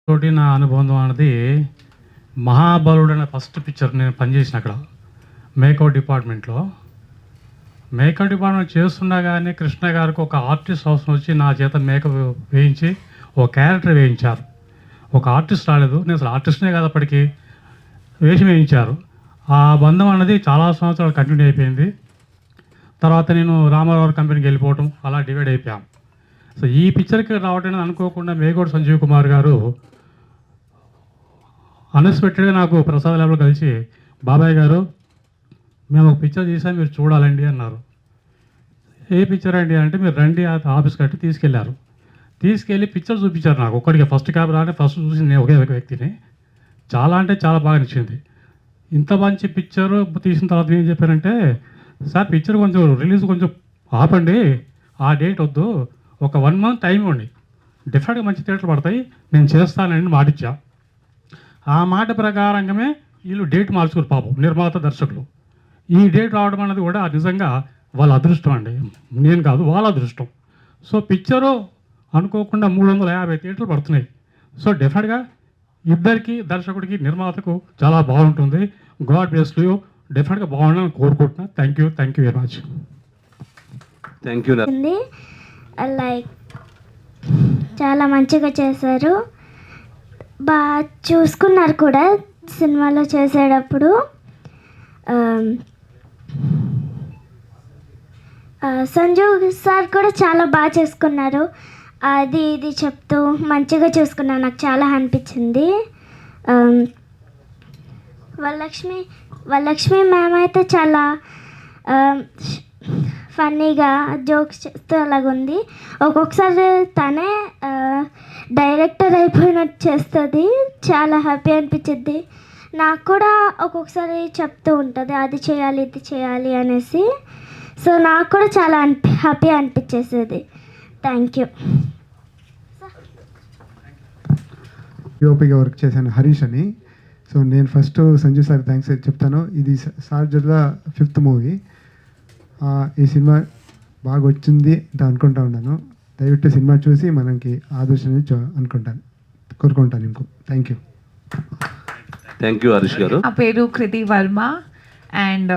తోటి నా అనుబంధం అన్నది మహాబలుడు అనే ఫస్ట్ పిక్చర్ నేను పనిచేసిన అక్కడ మేకప్ డిపార్ట్మెంట్లో. మేకప్ డిపార్ట్మెంట్ చేస్తుండగానే కృష్ణ గారికి ఒక ఆర్టిస్ట్ అవసరం వచ్చి నా చేత మేకప్ వేయించి ఒక క్యారెక్టర్ వేయించారు. ఒక ఆర్టిస్ట్ రాలేదు, నేను అసలు ఆర్టిస్ట్నే కాదు అప్పటికి, వేషం వేయించారు. ఆ బంధం అన్నది చాలా సంవత్సరాలు కంటిన్యూ అయిపోయింది. తర్వాత నేను రామారావు కంపెనీకి వెళ్ళిపోవటం అలా డివైడ్ అయిపోయాం. సో ఈ పిక్చర్కి రావటం అనుకోకుండా మేగోడ్ సంజీవ్ కుమార్ గారు అన్ఎక్స్పెక్టెడ్గా నాకు ప్రసాద్ ల్యాబ్లో కలిసి, బాబాయ్ గారు మేము ఒక పిక్చర్ తీసాం, మీరు చూడాలండి అన్నారు. ఏ పిక్చర్ అండి అంటే, మీరు రండి ఆఫీస్ కట్టి తీసుకెళ్లారు. తీసుకెళ్ళి పిక్చర్ చూపించారు నాకు ఒక్కడికి. ఫస్ట్ కెమెరా అంటే ఫస్ట్ చూసింది నేను ఒకే ఒక వ్యక్తిని. చాలా అంటే చాలా బాగా నచ్చింది. ఇంత మంచి పిక్చర్ తీసిన తర్వాత ఏం చెప్పారంటే, సార్ పిక్చర్ కొంచెం రిలీజ్ కొంచెం ఆపండి, ఆ డేట్ వద్దు, ఒక 1 month టైం ఇవ్వండి, డెఫినెట్గా మంచి థియేటర్లు పడతాయి, నేను చేస్తానని మాటిచ్చా. ఆ మాట ప్రకారంగానే వీళ్ళు డేట్ మార్చుకోరు పాపం నిర్మాత దర్శకులు. ఈ డేట్ రావడం అన్నది కూడా నిజంగా వాళ్ళ అదృష్టం అండి, నేను కాదు, వాళ్ళ అదృష్టం. సో పిక్చరు అనుకోకుండా 350 థియేటర్లు పడుతున్నాయి. సో డెఫినెట్గా ఇద్దరికి, దర్శకుడికి నిర్మాతకు చాలా బాగుంటుంది. God bless you. డెఫినెట్గా బాగుండాలని కోరుకుంటున్నా. Thank you very much. Thank you. Like చాలా మంచిగా చేశారు, బాగా చూసుకున్నారు కూడా సినిమాలో చేసేటప్పుడు. సంజీవ్ సార్ కూడా చాలా బాగా చేసుకున్నారు, అది ఇది చెప్తూ మంచిగా చూసుకున్నారు, నాకు చాలా అనిపించింది. వరలక్ష్మి మ్యామ్ అయితే చాలా ఫన్నీగా జోక్స్ చేస్తూ అలాగుంది. ఒక్కొక్కసారి తనే డైరెక్టర్ అయిపోయినట్టు చేస్తుంది, చాలా హ్యాపీ అనిపించింది. నాకు కూడా ఒక్కొక్కసారి చెప్తూ ఉంటుంది అది చేయాలి ఇది చేయాలి అనేసి. సో నాకు కూడా చాలా హ్యాపీ అనిపించేసేది. Thank you. యూఓపిగా వర్క్ చేశాను హరీష్ అని. సో నేను ఫస్ట్ సంజయ్ సార్ థ్యాంక్స్ చెప్తాను. ఇది సార్ జల్లా 5th మూవీ. ఈ సినిమా బాగా వచ్చింది అనుకుంటా ఉన్నాను. దయవిಟ್ಟು సినిమా చూసి మనకి ఆదర్శని కోరుకుంటాను ఇంకో. Thank you. Thank you Harish గారు. నా పేరు కృతి వర్మ एंड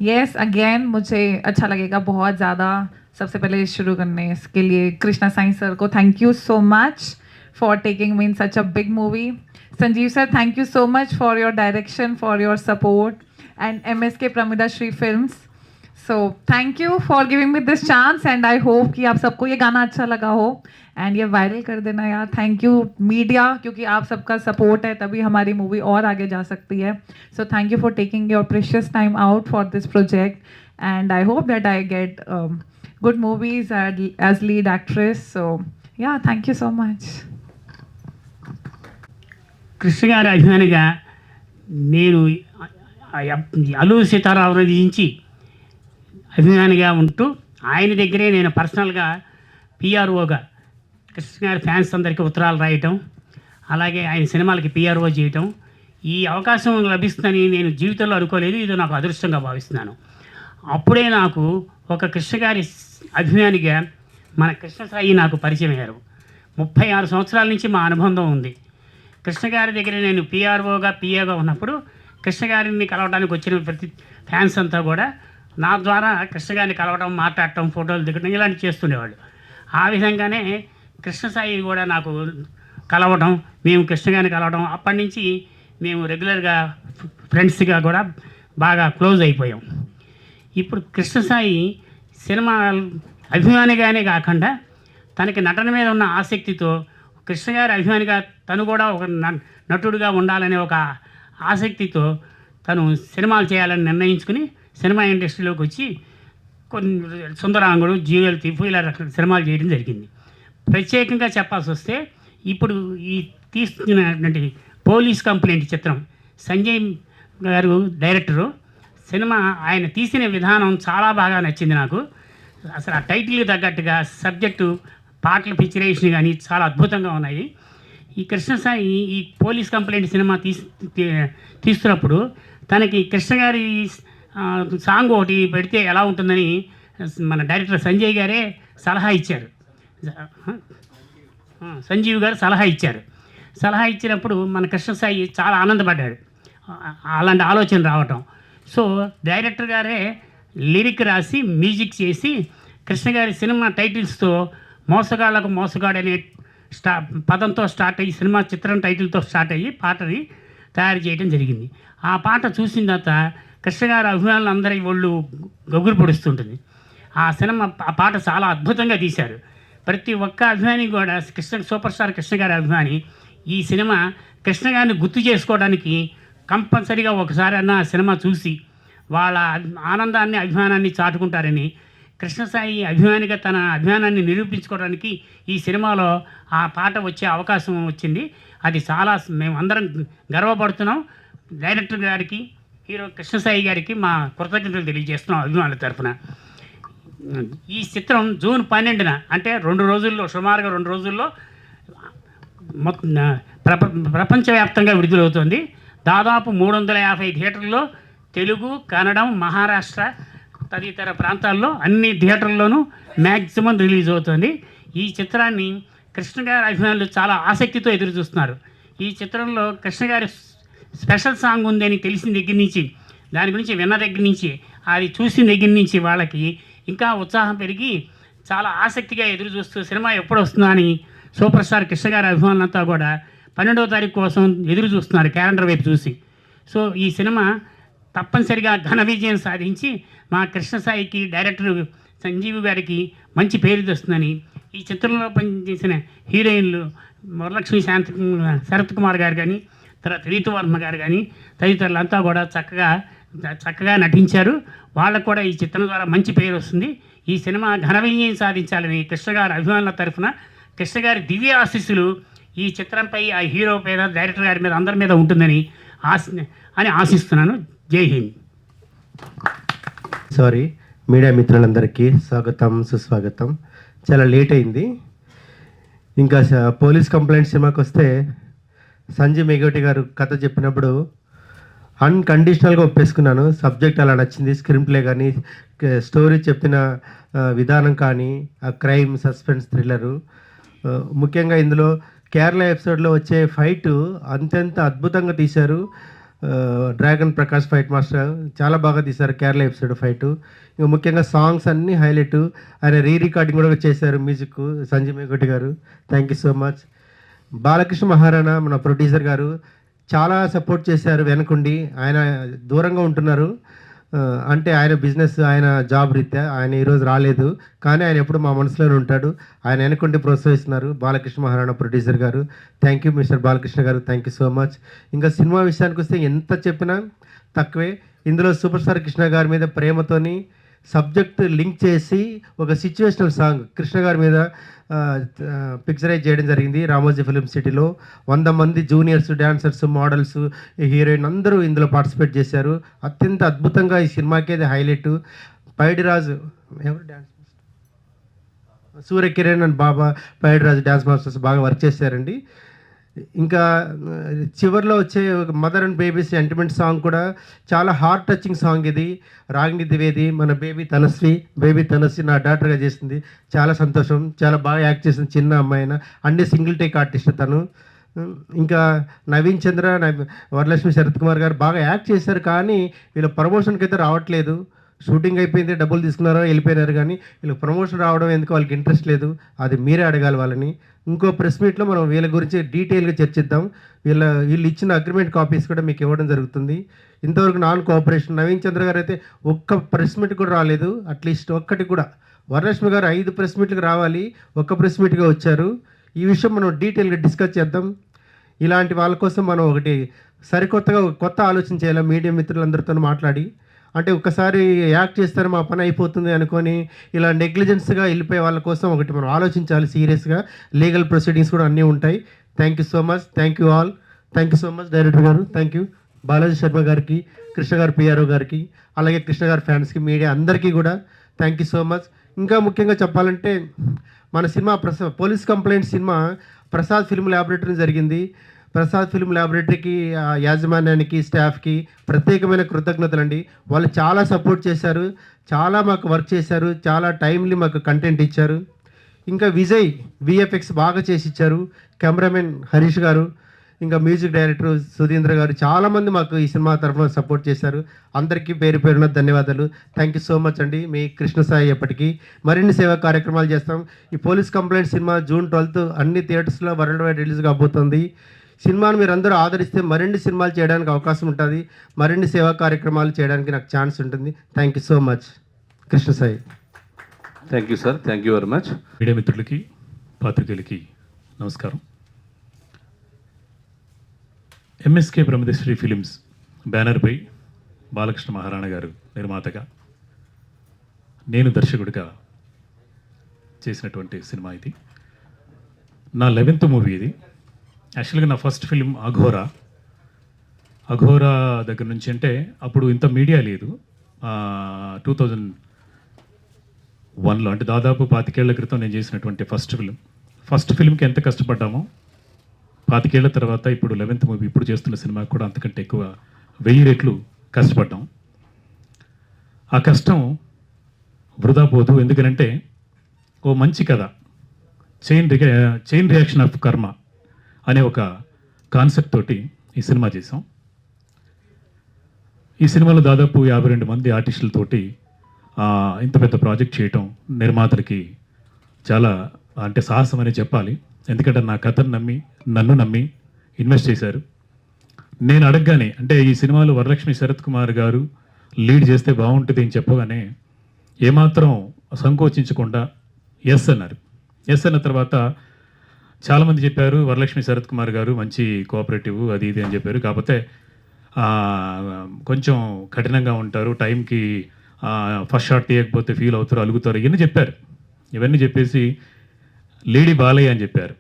यस अगेन मुझे अच्छा लगेगा बहुत ज़्यादा. सबसे पहले शुरू करने के लिए कृष्णा साई सर को thank you so much for taking me in such a big movie. Sanjeev sir thank you so much for your direction, for your support, and MSK Pramida Shri films. So thank you for giving me this chance and I hope कि आप सबको ये गाना अच्छा लगा हो and ये viral कर देना यार. थैंक यू मीडिया, क्योंकि आप सबका सपोर्ट है तभी हमारी मूवी और आगे जा सकती है. So thank you for taking your precious time out for this project and I hope that I get good movies as lead actress. So yeah thank you so much. Krishna గారి అభిమానిగా నేను అల్లు సీతారామరాజు నుంచి అభిమానిగా ఉంటూ ఆయన దగ్గరే నేను పర్సనల్గా పిఆర్ఓగా కృష్ణ గారి ఫ్యాన్స్ అందరికీ ఉత్తరాలు రాయటం, అలాగే ఆయన సినిమాలకి పిఆర్ఓ చేయటం, ఈ అవకాశం లభిస్తుందని నేను జీవితంలో అనుకోలేదు. ఇది నాకు అదృష్టంగా భావిస్తున్నాను. అప్పుడే నాకు ఒక కృష్ణ గారి అభిమానిగా మన కృష్ణ సాయి నాకు పరిచయం అయ్యారు. 36 సంవత్సరాల నుంచి మా అనుబంధం ఉంది. కృష్ణ గారి దగ్గర నేను పిఆర్ఓగా పిఏగా ఉన్నప్పుడు కృష్ణ గారిని కలవడానికి వచ్చిన ప్రతి ఫ్యాన్స్ అంతా కూడా నా ద్వారా కృష్ణ గారిని కలవడం, మాట్లాడటం, ఫోటోలు దిగడం ఇలాంటివి చేస్తుండేవాళ్ళు. ఆ విధంగానే కృష్ణ సాయి కూడా నాకు కలవడం, మేము కృష్ణ గారిని కలవడం, అప్పటి నుంచి మేము రెగ్యులర్గా ఫ్రెండ్స్గా కూడా బాగా క్లోజ్ అయిపోయాం. ఇప్పుడు కృష్ణ సాయి సినిమా అభిమానిగానే కాకుండా తనకి నటన మీద ఉన్న ఆసక్తితో కృష్ణ గారి అభిమానిగా తను కూడా ఒక నటుడిగా ఉండాలనే ఒక ఆసక్తితో తను సినిమాలు చేయాలని నిర్ణయించుకుని సినిమా ఇండస్ట్రీలోకి వచ్చి కొన్ని సుందరాంగుడు, జ్యువెల్ థీఫ్ ఇలా సినిమాలు చేయడం జరిగింది. ప్రత్యేకంగా చెప్పాల్సి వస్తే ఇప్పుడు ఈ తీసుకున్నటువంటి పోలీస్ కంప్లైంట్ చిత్రం సంజయ్ గారు డైరెక్టరు, సినిమా ఆయన తీసిన విధానం చాలా బాగా నచ్చింది నాకు. అసలు ఆ టైటిల్కి తగ్గట్టుగా సబ్జెక్టు, పాటల పిక్చరేషన్ కానీ చాలా అద్భుతంగా ఉన్నాయి. ఈ కృష్ణసాయి ఈ పోలీస్ కంప్లైంట్ సినిమా తీస్తున్నప్పుడు తనకి కృష్ణ గారి సాంగ్ ఒకటి పెడితే ఎలా ఉంటుందని మన డైరెక్టర్ సంజయ్ గారే సలహా ఇచ్చారు. సంజీవ్ గారు సలహా ఇచ్చారు. సలహా ఇచ్చినప్పుడు మన కృష్ణసాయి చాలా ఆనందపడ్డాడు, అలాంటి ఆలోచన రావటం. సో డైరెక్టర్ గారే లిరిక్ రాసి మ్యూజిక్ చేసి కృష్ణ గారి సినిమా టైటిల్స్తో మోసగాళ్లకు మోసగాడు అనే పదంతో స్టార్ట్ అయ్యి సినిమా చిత్రం టైటిల్తో స్టార్ట్ అయ్యి పాటని తయారు చేయడం జరిగింది. ఆ పాట చూసిన తర్వాత కృష్ణ గారి అభిమానులు అందరి ఒళ్ళు గొగ్గురు పొడుస్తుంటుంది. ఆ పాట చాలా అద్భుతంగా తీశారు. ప్రతి ఒక్క అభిమాని కూడా సూపర్ స్టార్ కృష్ణ గారి అభిమాని ఈ సినిమా కృష్ణ గారిని గుర్తు చేసుకోవడానికి కంపల్సరీగా ఒకసారి అన్న ఆ సినిమా చూసి వాళ్ళ ఆనందాన్ని అభిమానాన్ని చాటుకుంటారని, కృష్ణసాయి అభిమానిగా తన అభిమానాన్ని నిరూపించుకోవడానికి ఈ సినిమాలో ఆ పాట వచ్చే అవకాశం వచ్చింది. అది చాలా మేము అందరం గర్వపడుతున్నాం. డైరెక్టర్ గారికి, హీరో కృష్ణసాయి గారికి మా కృతజ్ఞతలు తెలియజేస్తున్నాం అభిమానుల తరఫున. ఈ చిత్రం జూన్ 12న అంటే సుమారుగా 2 రోజుల్లో ప్రపంచవ్యాప్తంగా విడుదలవుతుంది. దాదాపు 350 థియేటర్లో తెలుగు, కన్నడం, మహారాష్ట్ర తదితర ప్రాంతాల్లో అన్ని థియేటర్లోనూ మ్యాక్సిమం రిలీజ్ అవుతుంది. ఈ చిత్రాన్ని కృష్ణ గారి అభిమానులు చాలా ఆసక్తితో ఎదురు చూస్తున్నారు. ఈ చిత్రంలో కృష్ణ గారి స్పెషల్ సాంగ్ ఉందని తెలిసిన దగ్గర నుంచి, దాని గురించి విన్న దగ్గర నుంచి, అది చూసిన దగ్గర నుంచి వాళ్ళకి ఇంకా ఉత్సాహం పెరిగి చాలా ఆసక్తిగా ఎదురు చూస్తూ సినిమా ఎప్పుడు వస్తుందా అని సూపర్ స్టార్ కృష్ణ గారి అభిమానులంతా కూడా 12వ తారీఖు కోసం ఎదురు చూస్తున్నారు క్యాలెండర్ వైపు చూసి. సో ఈ సినిమా తప్పనిసరిగా ఘన విజయం సాధించి మా కృష్ణసాయికి, డైరెక్టర్ సంజీవ్ గారికి మంచి పేరు తెస్తుందని, ఈ చిత్రంలో పనిచేసిన హీరోయిన్లు వరలక్ష్మి శరత్ కుమార్ గారు కానీ, తర్వాత రీతువర్మ గారు కానీ తదితరులంతా కూడా చక్కగా నటించారు. వాళ్ళకు కూడా ఈ చిత్రం ద్వారా మంచి పేరు వస్తుంది. ఈ సినిమా ఘన విజయం సాధించాలని కృష్ణ గారి అభిమానుల తరఫున కృష్ణ గారి దివ్య ఆశీస్సులు ఈ చిత్రంపై, ఆ హీరో మీద, డైరెక్టర్ గారి మీద, అందరి మీద ఉంటుందని ఆశిస్తున్నాను. జై హింద్. సారీ, మీడియా మిత్రులందరికీ స్వాగతం, సుస్వాగతం. చాలా లేట్ అయింది. ఇంకా పోలీస్ కంప్లైంట్ సినిమాకి వస్తే సంజయ్ మేఘోటి గారు కథ చెప్పినప్పుడు అన్కండిషనల్గా ఒప్పేసుకున్నాను. సబ్జెక్ట్ అలా నచ్చింది, స్క్రీన్ ప్లే కానీ, స్టోరీ చెప్పిన విధానం కానీ, ఆ క్రైమ్, సస్పెన్స్, థ్రిల్లరు, ముఖ్యంగా ఇందులో కేరళ ఎపిసోడ్లో వచ్చే ఫైటు అంతెంత అద్భుతంగా తీశారు. డ్రాగన్ ప్రకాష్ ఫైట్ మాస్టర్ చాలా బాగా తీశారు కేరళ ఎపిసోడ్ ఫైటు. ఇంకా ముఖ్యంగా సాంగ్స్ అన్నీ హైలైట్. ఆయన రికార్డింగ్ కూడా చేశారు మ్యూజిక్ సంజయ్ మేఘోటి గారు. Thank you so much. Balakrishna Maharana మన ప్రొడ్యూసర్ గారు చాలా సపోర్ట్ చేశారు వెనకుండి. ఆయన దూరంగా ఉంటున్నారు, అంటే ఆయన బిజినెస్, ఆయన జాబ్ రీత్యా ఆయన ఈరోజు రాలేదు, కానీ ఆయన ఎప్పుడు మా మనసులోనే ఉంటాడు. ఆయన వెనకుండి ప్రోత్సహిస్తున్నారు బాలకృష్ణ మహారాణా ప్రొడ్యూసర్ గారు. థ్యాంక్ యూ మిస్టర్ బాలకృష్ణ గారు, థ్యాంక్ యూ సో మచ్. ఇంకా సినిమా విషయానికి వస్తే ఎంత చెప్పినా తక్కువే. ఇందులో సూపర్ స్టార్ కృష్ణ గారి మీద ప్రేమతోని సబ్జెక్ట్ లింక్ చేసి ఒక సిచ్యువేషనల్ సాంగ్ కృష్ణ గారి మీద పిక్చరైజ్ చేయడం జరిగింది. రామోజీ ఫిలిం సిటీలో 100 మంది జూనియర్స్, డాన్సర్స్, మోడల్స్, హీరోయిన్ అందరూ ఇందులో పార్టిసిపేట్ చేశారు. అత్యంత అద్భుతంగా ఈ సినిమాకి అది హైలైట్. పైడిరాజు ఎవరు dance, Surya Kiran and Baba Paidiraju dance masters బాగా వర్క్ చేశారండి. ఇంకా చివరిలో వచ్చే mother and baby sentiment song కూడా చాలా హార్ట్ టచింగ్ సాంగ్. ఇది రాగిణి ద్వివేది మన బేబీ తనశ్రీ నా డాక్టర్గా చేసింది. చాలా సంతోషం, చాలా బాగా యాక్ట్ చేసింది. చిన్న అమ్మాయిన అన్ని సింగిల్ టేక్ ఆర్టిస్ట్ తను. ఇంకా నవీన్ చంద్ర, వరలక్ష్మి శరత్ కుమార్ గారు బాగా యాక్ట్ చేశారు, కానీ వీళ్ళ ప్రమోషన్కి అయితే రావట్లేదు. షూటింగ్ అయిపోయింది, డబ్బులు తీసుకున్నారో వెళ్ళిపోయినారు, కానీ వీళ్ళకి ప్రమోషన్ రావడం ఎందుకు వాళ్ళకి ఇంట్రెస్ట్ లేదు. అది మీరే అడగాలి వాళ్ళని. ఇంకో ప్రెస్ మీట్లో మనం వీళ్ళ గురించి డీటెయిల్గా చర్చిద్దాం. వీళ్ళు ఇచ్చిన అగ్రిమెంట్ కాపీస్ కూడా మీకు ఇవ్వడం జరుగుతుంది. ఇంతవరకు నాన్ కోఆపరేషన్. నవీన్ చంద్ర గారు అయితే ఒక్క ప్రెస్ మీట్ కూడా రాలేదు, అట్లీస్ట్ ఒక్కటి కూడా. వరలక్ష్మి గారు 5 ప్రెస్ మీట్లకు రావాలి, ఒక్క ప్రెస్ మీట్గా వచ్చారు. ఈ విషయం మనం డీటెయిల్గా డిస్కస్ చేద్దాం. ఇలాంటి వాళ్ళ కోసం మనం ఒకటి సరికొత్తగా కొత్త ఆలోచన చేయాలి. మీడియా మిత్రులందరితో మాట్లాడి, అంటే ఒకసారి యాక్ట్ చేస్తారు మా పని అయిపోతుంది అనుకొని ఇలా నెగ్లిజెన్స్గా వెళ్ళిపోయే వాళ్ళ కోసం ఒకటి మనం ఆలోచించాలి సీరియస్గా. లీగల్ ప్రొసీడింగ్స్ కూడా అన్నీ ఉంటాయి. Thank you so much, thank you all, thank you so much director గారు, థ్యాంక్ యూ బాలాజీ శర్మ గారికి, కృష్ణ గారు పిఆర్ఓ గారికి, అలాగే కృష్ణ గారి ఫ్యాన్స్కి, మీడియా అందరికీ కూడా థ్యాంక్ యూ సో మచ్. ఇంకా ముఖ్యంగా చెప్పాలంటే మన cinema police complaint cinema Prasad film laboratory జరిగింది. ప్రసాద్ ఫిల్మ్ ల్యాబొరేటరీకి, యాజమాన్యానికి, స్టాఫ్కి ప్రత్యేకమైన కృతజ్ఞతలు అండి. వాళ్ళు చాలా సపోర్ట్ చేశారు, చాలా మాకు వర్క్ చేశారు, చాలా టైమ్లీ మాకు కంటెంట్ ఇచ్చారు. ఇంకా విజయ్ విఎఫ్ఎక్స్ బాగా చేసి ఇచ్చారు. కెమెరామెన్ హరీష్ గారు ఇంకా మ్యూజిక్ డైరెక్టర్ సుధీంద్ర గారు చాలామంది మాకు ఈ సినిమా తరఫున సపోర్ట్ చేశారు. అందరికీ పేరు పేరున ధన్యవాదాలు. థ్యాంక్ యూ సో మచ్ అండి. మీ కృష్ణ సాయి ఎప్పటికీ మరిన్ని సేవా కార్యక్రమాలు చేస్తాం. ఈ police complaint cinema June 12th అన్ని థియేటర్స్లో వరల్డ్ వైడ్ రిలీజ్ కాబోతుంది. సినిమాను మీరు అందరూ ఆదరిస్తే మరిన్ని సినిమాలు చేయడానికి అవకాశం ఉంటుంది, మరిన్ని సేవా కార్యక్రమాలు చేయడానికి నాకు ఛాన్స్ ఉంటుంది. Thank you so much. Krishna Sai. Thank you sir, thank you very much. Media మిత్రులకి, పాత్రికేయులకి నమస్కారం. ఎంఎస్కే బ్రహ్మదేశ్వరి ఫిలిమ్స్ బ్యానర్పై బాలకృష్ణ మహారాణా గారు నిర్మాతగా, నేను దర్శకుడిగా చేసినటువంటి సినిమా ఇది. నా 11th మూవీ ఇది. యాక్చువల్గా నా ఫస్ట్ ఫిలిం అఘోరా దగ్గర నుంచి, అంటే అప్పుడు ఇంత మీడియా లేదు. 2001లో, అంటే దాదాపు 25 ఏళ్ల క్రితం నేను చేసినటువంటి ఫస్ట్ ఫిలింకి ఎంత కష్టపడ్డామో 25 ఏళ్ల తర్వాత ఇప్పుడు 11th మూవీ ఇప్పుడు చేస్తున్న సినిమా కూడా అంతకంటే ఎక్కువ 1000 రెట్లు కష్టపడ్డాం. ఆ కష్టం వృధా పోదు. ఎందుకనంటే ఓ మంచి కథ, చైన్ రియాక్షన్ ఆఫ్ కర్మ అనే ఒక కాన్సెప్ట్ తోటి ఈ సినిమా చేసాం. ఈ సినిమాలో దాదాపు 52 మంది ఆర్టిస్టులతోటి ఇంత పెద్ద ప్రాజెక్ట్ చేయటం నిర్మాతలకి చాలా అంటే సాహసం అని చెప్పాలి. ఎందుకంటే నా కథను నన్ను నమ్మి ఇన్వెస్ట్ చేశారు. నేను అడగగానే, అంటే ఈ సినిమాలో వరలక్ష్మి శరత్ కుమార్ గారు లీడ్ చేస్తే బాగుంటుంది అని చెప్పగానే ఏమాత్రం సంకోచించకుండా ఎస్ అన్నారు. ఎస్ అన్న తర్వాత చాలామంది చెప్పారు వరలక్ష్మి శరత్ కుమార్ గారు మంచి కోఆపరేటివ్ అది ఇది అని చెప్పారు. కాకపోతే కొంచెం కఠినంగా ఉంటారు, టైంకి ఫస్ట్ షాట్ తీయకపోతే ఫీల్ అవుతారు, అలుగుతారు, ఇవన్నీ చెప్పారు. ఇవన్నీ చెప్పేసి లేడీ బాలయ్య అని చెప్పారు.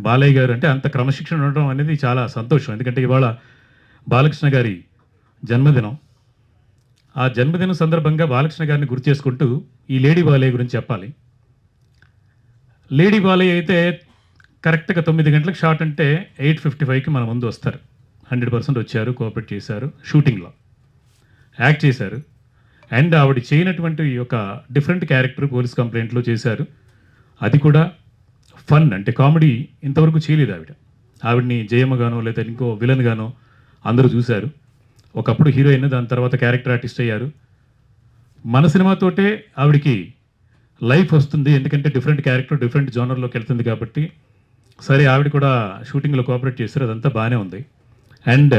బాలయ్య గారు అంటే అంత క్రమశిక్షణ ఉండడం అనేది చాలా సంతోషం. ఎందుకంటే ఇవాళ బాలకృష్ణ గారి జన్మదినం. ఆ జన్మదినం సందర్భంగా బాలకృష్ణ గారిని గుర్తు చేసుకుంటూ ఈ లేడీ బాలయ్య గురించి చెప్పాలి. లేడీ బాలయ్య అయితే కరెక్ట్గా 9 గంటలకు షాట్ అంటే 8:55కి మన ముందు వస్తారు. 100% వచ్చారు, కోఆపరేట్ చేశారు, షూటింగ్లో యాక్ట్ చేశారు. అండ్ ఆవిడ చేయనటువంటి ఒక డిఫరెంట్ క్యారెక్టర్ పోలీస్ కంప్లైంట్లో చేశారు. అది కూడా ఫన్, అంటే కామెడీ ఇంతవరకు చేయలేదు ఆవిడని జయమ్మగానో లేదా ఇంకో విలన్ గానో అందరూ చూశారు. ఒకప్పుడు హీరోయిన్, దాని తర్వాత క్యారెక్టర్ ఆర్టిస్ట్ అయ్యారు. మన సినిమాతోటే ఆవిడికి లైఫ్ వస్తుంది, ఎందుకంటే డిఫరెంట్ క్యారెక్టర్ డిఫరెంట్ జోనర్లోకి వెళ్తుంది కాబట్టి. సరే, ఆవిడ కూడా షూటింగ్లో కోఆపరేట్ చేశారు, అదంతా బాగానే ఉంది. అండ్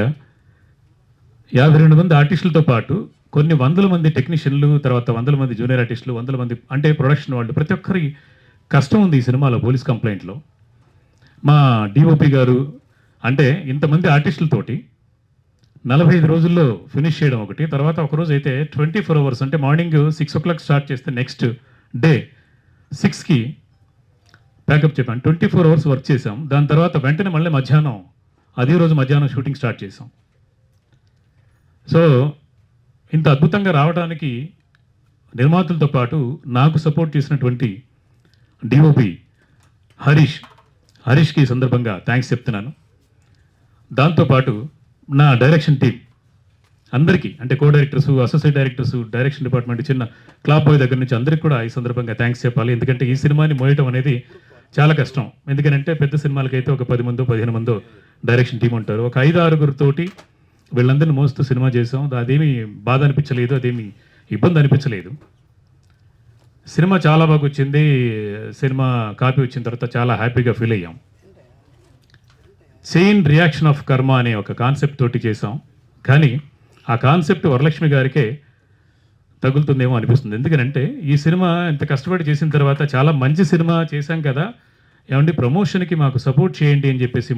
52 మంది ఆర్టిస్టులతో పాటు కొన్ని 100 మంది టెక్నీషియన్లు, తర్వాత 100 మంది జూనియర్ ఆర్టిస్టులు, 100 మంది అంటే ప్రొడక్షన్ వాళ్ళు, ప్రతి ఒక్కరి కష్టం ఉంది ఈ సినిమాలో. పోలీస్ కంప్లైంట్లో మా డిఓపి గారు అంటే ఇంతమంది ఆర్టిస్టులతోటి 45 రోజుల్లో ఫినిష్ చేయడం ఒకటి. తర్వాత ఒకరోజు అయితే 24 hours, అంటే మార్నింగ్ 6 o'clock స్టార్ట్ చేస్తే నెక్స్ట్ డే 6కి ప్యాకప్ చెప్పాను. 24 hours వర్క్ చేసాం. దాని తర్వాత వెంటనే మళ్ళీ అదే రోజు మధ్యాహ్నం షూటింగ్ స్టార్ట్ చేసాం. సో ఇంత అద్భుతంగా రావడానికి నిర్మాతలతో పాటు నాకు సపోర్ట్ చేసినటువంటి డిఓపి హరీష్కి ఈ సందర్భంగా థ్యాంక్స్ చెప్తున్నాను. దాంతోపాటు నా డైరెక్షన్ టీం అందరికీ, అంటే co directors, associate directors, direction department, చిన్న క్లాప్ బాయ్ దగ్గర నుంచి అందరికీ కూడా ఈ సందర్భంగా థ్యాంక్స్ చెప్పాలి. ఎందుకంటే ఈ సినిమాని మోయటం అనేది చాలా కష్టం. ఎందుకంటే పెద్ద సినిమాలకైతే ఒక 10 మందో 15 మందో డైరెక్షన్ టీం ఉంటారు. ఒక 5-6 తోటి వీళ్ళందరినీ మోస్తూ సినిమా చేసాం. అదేమీ బాధ అనిపించలేదు, అదేమీ ఇబ్బంది అనిపించలేదు. సినిమా చాలా బాగా వచ్చింది. సినిమా కాపీ వచ్చిన తర్వాత చాలా హ్యాపీగా ఫీల్ అయ్యాం. చైన్ రియాక్షన్ ఆఫ్ కర్మ అనే ఒక కాన్సెప్ట్ తోటి చేసాం. కానీ ఆ కాన్సెప్ట్ వరలక్ష్మి గారికే తగులుతుందేమో అనిపిస్తుంది. ఎందుకంటే ఈ సినిమా ఇంత కష్టపడి చేసిన తర్వాత చాలా మంచి సినిమా చేశాం కదా, ఏమండి ప్రమోషన్కి మాకు సపోర్ట్ చేయండి అని చెప్పేసి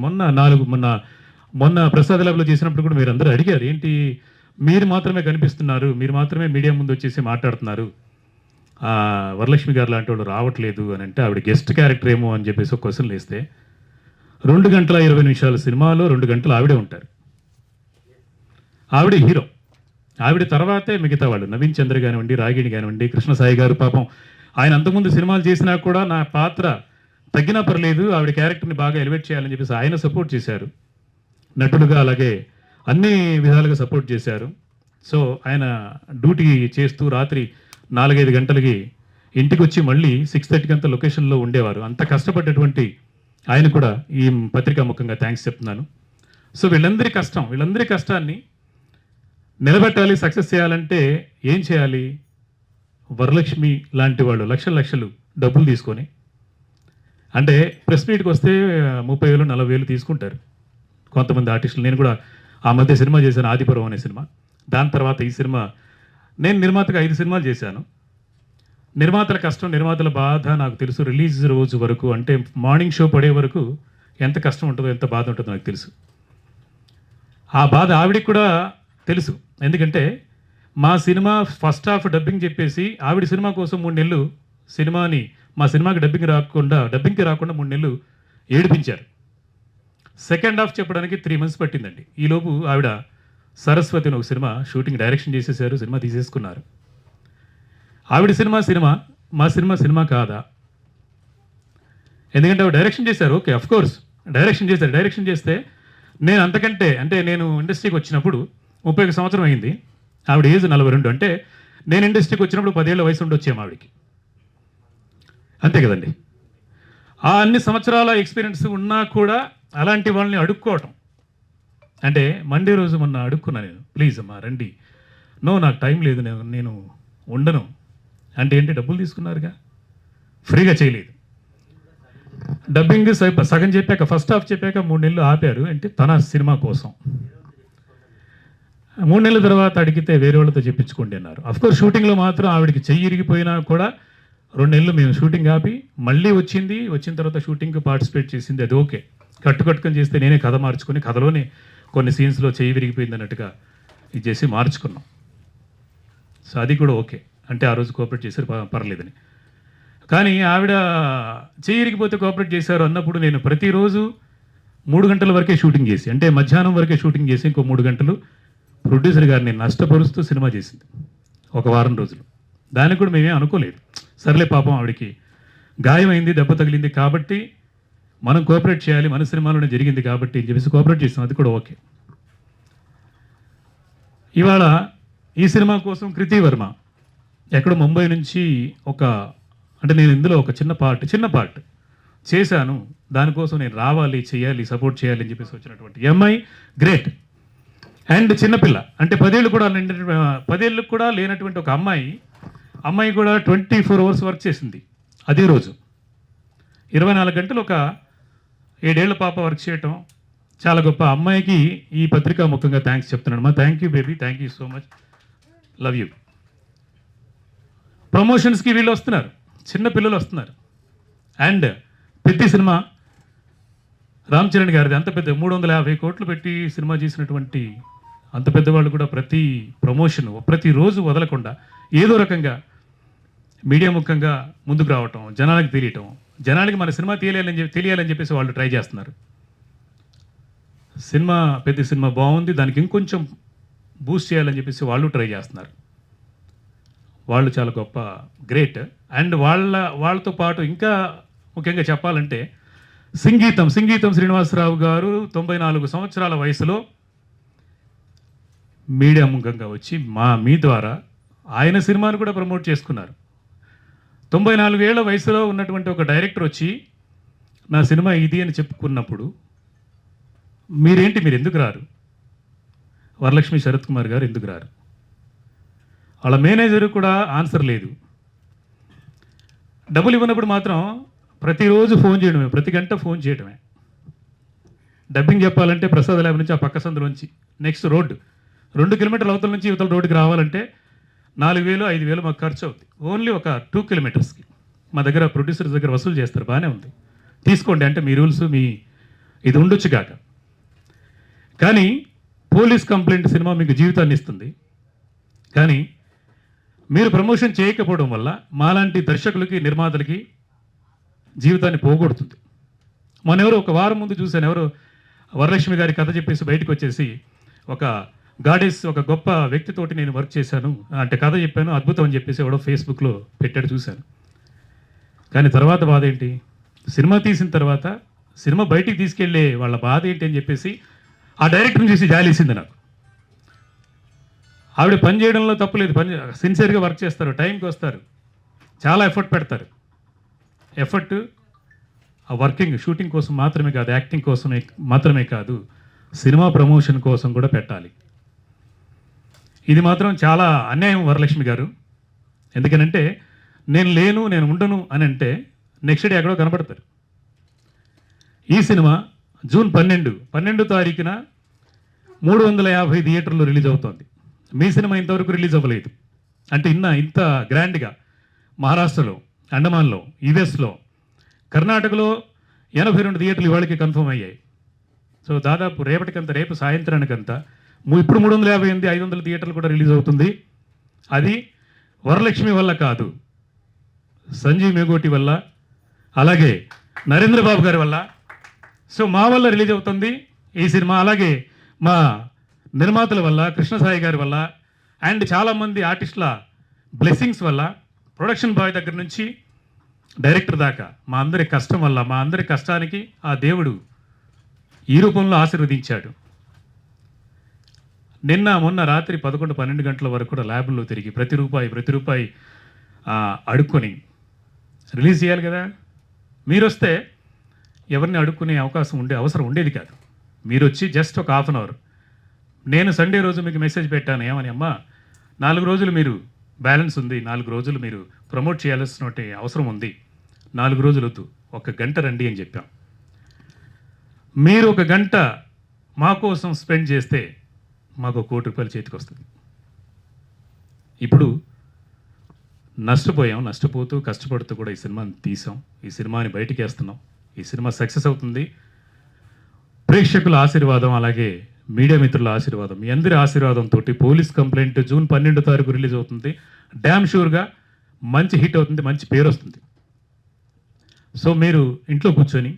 మొన్న ప్రసాద్ ల్యాబ్లో చేసినప్పుడు కూడా మీరు అందరూ అడిగారు, ఏంటి మీరు మాత్రమే కనిపిస్తున్నారు, మీరు మాత్రమే మీడియా ముందు వచ్చేసి మాట్లాడుతున్నారు, వరలక్ష్మి గారు లాంటి వాళ్ళు రావట్లేదు అని. అంటే ఆవిడ గెస్ట్ క్యారెక్టర్ ఏమో అని చెప్పేసి ఒక క్వశ్చన్లు వేస్తే 2 గంటల 20 నిమిషాల సినిమాలో 2 గంటలు ఆవిడే ఉంటారు. ఆవిడే హీరో. ఆవిడ తర్వాతే మిగతా వాళ్ళు, నవీన్ చంద్ర కానివ్వండి, రాగిణి కానివ్వండి, కృష్ణసాయి గారు. పాపం ఆయన అంతకుముందు సినిమాలు చేసినా కూడా నా పాత్ర తగ్గినా పర్లేదు, ఆవిడ క్యారెక్టర్ని బాగా ఎలివేట్ చేయాలని చెప్పేసి ఆయన సపోర్ట్ చేశారు. నటుడుగా అలాగే అన్ని విధాలుగా సపోర్ట్ చేశారు. సో ఆయన డ్యూటీ చేస్తూ రాత్రి 4-5 గంటలకి ఇంటికి వచ్చి మళ్ళీ 6:30కి అంతా లొకేషన్లో ఉండేవారు. అంత కష్టపడ్డటువంటి ఆయన కూడా ఈ పత్రికా ముఖంగా థ్యాంక్స్ చెప్తున్నాను. సో వీళ్ళందరి కష్టాన్ని నిలబెట్టాలి, సక్సెస్ చేయాలంటే ఏం చేయాలి? వరలక్ష్మి లాంటి వాళ్ళు లక్షలు డబ్బులు తీసుకొని, అంటే ప్రెస్ మీట్కి వస్తే 30,000 40,000 తీసుకుంటారు కొంతమంది ఆర్టిస్టులు. నేను కూడా ఆ మధ్య సినిమా చేశాను, ఆదిపురం అనే సినిమా. దాని తర్వాత ఈ సినిమా, నేను నిర్మాతగా 5 సినిమాలు చేశాను. నిర్మాతల కష్టం, నిర్మాతల బాధ నాకు తెలుసు. రిలీజ్ రోజు వరకు, అంటే మార్నింగ్ షో పడే వరకు ఎంత కష్టం ఉంటుందో, ఎంత బాధ ఉంటుందో నాకు తెలుసు. ఆ బాధ ఆవిడికి కూడా తెలుసు. ఎందుకంటే మా సినిమా ఫస్ట్ హాఫ్ డబ్బింగ్ చెప్పేసి ఆవిడ సినిమా కోసం 3 నెలలు మా సినిమాకి డబ్బింగ్కి రాకుండా 3 నెలలు ఏడిపించారు. సెకండ్ హాఫ్ చెప్పడానికి 3 months పట్టిందండి. ఈలోపు ఆవిడ సరస్వతి అని ఒక సినిమా షూటింగ్ డైరెక్షన్ చేసేసారు, సినిమా తీసేసుకున్నారు. ఆవిడ సినిమా మా సినిమా కాదా? ఎందుకంటే ఆవిడ డైరెక్షన్ చేశారు, ఓకే, అఫ్ కోర్స్ డైరెక్షన్ చేస్తే నేను అంతకంటే, అంటే నేను ఇండస్ట్రీకి వచ్చినప్పుడు 31 సంవత్సరం అయింది, ఆవిడ ఏజ్ 42. అంటే నేను ఇండస్ట్రీకి వచ్చినప్పుడు 10 ఏళ్ల వయసు ఉండొచ్చేమో ఆవిడకి, అంతే కదండి. ఆ అన్ని సంవత్సరాల ఎక్స్పీరియన్స్ ఉన్నా కూడా అలాంటి వాళ్ళని అడుక్కోవటం, అంటే మండే రోజు మొన్న అడుక్కున్నా నేను, ప్లీజ్ అమ్మా రండి, నాకు టైం లేదు, నేను ఉండను అంటే ఏంటి? డబ్బులు తీసుకున్నారుగా, ఫ్రీగా చేయలేదు. డబ్బింగ్ సగం చెప్పాక, ఫస్ట్ హాఫ్ చెప్పాక 3 నెలలు ఆపారు, అంటే తన సినిమా కోసం. 3 నెలల తర్వాత అడిగితే వేరే వాళ్ళతో చెప్పించుకోండి అన్నారు. అఫ్కోర్స్ షూటింగ్లో మాత్రం ఆవిడకి చెయ్యి ఇరిగిపోయినా కూడా 2 నెలలు మేము షూటింగ్ ఆపి మళ్ళీ వచ్చిన తర్వాత షూటింగ్కి పార్టిసిపేట్ చేసింది, అది ఓకే. కట్టుకొని చేస్తే నేనే కథ మార్చుకొని, కథలోనే కొన్ని సీన్స్లో చెయ్యి విరిగిపోయింది అన్నట్టుగా ఇది చేసి మార్చుకున్నాం. సో అది కూడా ఓకే, అంటే ఆ రోజు కోఆపరేట్ చేశారు, పర్లేదని. కానీ ఆవిడ చెయ్యి ఇరిగిపోతే కోఆపరేట్ చేశారు అన్నప్పుడు నేను ప్రతిరోజు 3 గంటల వరకే షూటింగ్ చేసి, అంటే మధ్యాహ్నం వరకే షూటింగ్ చేసి ఇంకో 3 గంటలు ప్రొడ్యూసర్ గారిని నష్టపరుస్తూ సినిమా చేసింది ఒక వారం రోజులు. దానికి కూడా మేమేం అనుకోలేదు, సర్లే పాపం ఆవిడకి గాయమైంది, దెబ్బ తగిలింది కాబట్టి మనం కోఆపరేట్ చేయాలి, మన సినిమాలోనే జరిగింది కాబట్టి అని చెప్పేసి కోఆపరేట్ చేస్తాం, అది కూడా ఓకే. ఇవాళ ఈ సినిమా కోసం కృతి వర్మ ఎక్కడో ముంబై నుంచి అంటే నేను ఇందులో ఒక చిన్న పార్ట్ చేశాను, దానికోసం నేను రావాలి, చేయాలి, సపోర్ట్ చేయాలి అని చెప్పేసి వచ్చినటువంటి ఎంఐ గ్రేట్. అండ్ చిన్నపిల్ల, అంటే 10 ఏళ్ళు కూడా లేనటువంటి ఒక అమ్మాయి కూడా 24 hours వర్క్ చేసింది అదే రోజు. 24 గంటలు ఒక 7 ఏళ్ల పాప వర్క్ చేయటం చాలా గొప్ప. అమ్మాయికి ఈ పత్రిక ముఖ్యంగా థ్యాంక్స్ చెప్తున్నాను. మా thank you baby, thank you so much, love you. ప్రమోషన్స్కి వీళ్ళు వస్తున్నారు, చిన్న పిల్లలు వస్తున్నారు. అండ్ పెద్ద సినిమా రామ్ చరణ్ గారిది, అంత పెద్ద 350 కోట్లు పెట్టి సినిమా చేసినటువంటి అంత పెద్దవాళ్ళు కూడా ప్రతి ప్రమోషన్ ప్రతిరోజు వదలకుండా ఏదో రకంగా మీడియా ముఖ్యంగా ముందుకు రావటం, జనాలకు తెలియటం, జనాలకి మన సినిమా తెలియాలని చెప్పేసి వాళ్ళు ట్రై చేస్తున్నారు. పెద్ద సినిమా బాగుంది, దానికి ఇంకొంచెం బూస్ట్ చేయాలని చెప్పేసి వాళ్ళు ట్రై చేస్తున్నారు. వాళ్ళు చాలా గొప్ప, గ్రేట్. అండ్ వాళ్ళతో పాటు ఇంకా ముఖ్యంగా చెప్పాలంటే సంగీతం శ్రీనివాసరావు గారు 94 సంవత్సరాల వయసులో మీడియా ముఖంగా వచ్చి మీ ద్వారా ఆయన సినిమాను కూడా ప్రమోట్ చేసుకున్నారు. 94 ఏళ్ల వయసులో ఉన్నటువంటి ఒక డైరెక్టర్ వచ్చి నా సినిమా ఇది అని చెప్పుకున్నప్పుడు మీరు ఎందుకు రారు? వరలక్ష్మి శరత్ కుమార్ గారు ఎందుకు రారు? వాళ్ళ మేనేజర్ కూడా ఆన్సర్ లేదు. డబ్బులు ఇవ్వనప్పుడు మాత్రం ప్రతిరోజు ఫోన్ చేయడమే, ప్రతి గంట ఫోన్ చేయడమే. డబ్బింగ్ చెప్పాలంటే ప్రసాద్ ల్యాబ్ నుంచి ఆ పక్క సందులోంచి నెక్స్ట్ రోడ్డు 2 కిలోమీటర్ల అవతల నుంచి ఇవతల రోడ్డుకి రావాలంటే 4,000 5,000 మాకు ఖర్చు అవుతుంది. ఓన్లీ ఒక 2 kilometers మా దగ్గర ప్రొడ్యూసర్స్ దగ్గర వసూలు చేస్తారు, బాగానే ఉంది, తీసుకోండి అంటే మీ రూల్స్ ఇది ఉండొచ్చు కాక. కానీ పోలీస్ కంప్లైంట్ సినిమా మీకు జీవితాన్ని ఇస్తుంది, కానీ మీరు ప్రమోషన్ చేయకపోవడం వల్ల మాలాంటి దర్శకులకి, నిర్మాతలకి జీవితాన్ని పోగొడుతుంది. ఎవరో ఒక వారం ముందు చూశాను, ఎవరో వరలక్ష్మి గారి కథ చెప్పేసి బయటకు వచ్చేసి ఒక గాడెస్, ఒక గొప్ప వ్యక్తితోటి నేను వర్క్ చేశాను అంటే కథ చెప్పాను, అద్భుతం అని చెప్పేసి ఎవడో ఫేస్బుక్లో పెట్టాడు, చూశాను. కానీ తర్వాత బాధ ఏంటి? సినిమా తీసిన తర్వాత సినిమా బయటికి తీసుకెళ్లే వాళ్ళ బాధ ఏంటి అని చెప్పేసి ఆ డైరెక్టర్ని చూసి జాలేసింది నాకు. ఆవిడ పని చేయడంలో తప్పులేదు, సిన్సియర్గా వర్క్ చేస్తారు, టైంకి వస్తారు, చాలా ఎఫర్ట్ పెడతారు. ఎఫర్ట్ ఆ వర్కింగ్ షూటింగ్ కోసం మాత్రమే కాదు, యాక్టింగ్ కోసమే మాత్రమే కాదు, సినిమా ప్రమోషన్ కోసం కూడా పెట్టాలి. ఇది మాత్రం చాలా అన్యాయం వరలక్ష్మి గారు. ఎందుకనంటే నేను లేను, నేను ఉండను అని అంటే నెక్స్ట్ డే ఎక్కడో కనపడతారు. ఈ సినిమా జూన్ 12 తారీఖున 350 థియేటర్లో రిలీజ్ అవుతోంది. మీ సినిమా ఇంతవరకు రిలీజ్ అవ్వలేదు. అంటే ఇంత గ్రాండ్గా మహారాష్ట్రలో, అండమాన్లో, యుఎస్లో, కర్ణాటకలో 82 థియేటర్లు ఇవాళకి కన్ఫర్మ్ అయ్యాయి. సో దాదాపు రేపు సాయంత్రానికంతా ఇప్పుడు 358 500 థియేటర్లు కూడా రిలీజ్ అవుతుంది. అది వరలక్ష్మి వల్ల కాదు, సంజీవ్ మేగోటి వల్ల, అలాగే నరేంద్ర బాబు గారి వల్ల. సో మా వల్ల రిలీజ్ అవుతుంది ఈ సినిమా. అలాగే మా నిర్మాతల వల్ల, కృష్ణసాయి గారి వల్ల, అండ్ చాలామంది ఆర్టిస్టుల బ్లెస్సింగ్స్ వల్ల, ప్రొడక్షన్ బాయ్ దగ్గర నుంచి డైరెక్టర్ దాకా మా అందరి కష్టం వల్ల, మా అందరి కష్టానికి ఆ దేవుడు ఈ రూపంలో ఆశీర్వదించాడు. మొన్న రాత్రి 11-12 గంటల వరకు కూడా ల్యాబ్లో తిరిగి ప్రతి రూపాయి అడుక్కొని రిలీజ్ చేయాలి కదా. మీరు వస్తే ఎవరిని అడుక్కునే అవసరం ఉండేది కాదు. మీరు వచ్చి జస్ట్ ఒక హాఫ్ అన్ అవర్, నేను సండే రోజు మీకు మెసేజ్ పెట్టాను ఏమని, అమ్మా 4 రోజులు మీరు బ్యాలెన్స్ ఉంది, 4 రోజులు మీరు ప్రమోట్ చేయాల్సిన అవసరం ఉంది, 4 రోజులు వద్దు, 1 గంట రండి అని చెప్పాం. మీరు 1 గంట మా కోసం స్పెండ్ చేస్తే మాకు 1 కోటి రూపాయలు చేతికి వస్తుంది. ఇప్పుడు నష్టపోతూ కష్టపడుతూ కూడా ఈ సినిమాని తీసాం, ఈ సినిమాని బయటికి వేస్తున్నాం. ఈ సినిమా సక్సెస్ అవుతుంది. ప్రేక్షకుల ఆశీర్వాదం, అలాగే మీడియా మిత్రుల ఆశీర్వాదం, మీ అందరి ఆశీర్వాదంతో పోలీస్ కంప్లైంట్ జూన్ 12 తారీఖు రిలీజ్ అవుతుంది. డ్యామ్ షూర్గా మంచి హిట్ అవుతుంది, మంచి పేరు వస్తుంది. సో మీరు ఇంట్లో కూర్చొని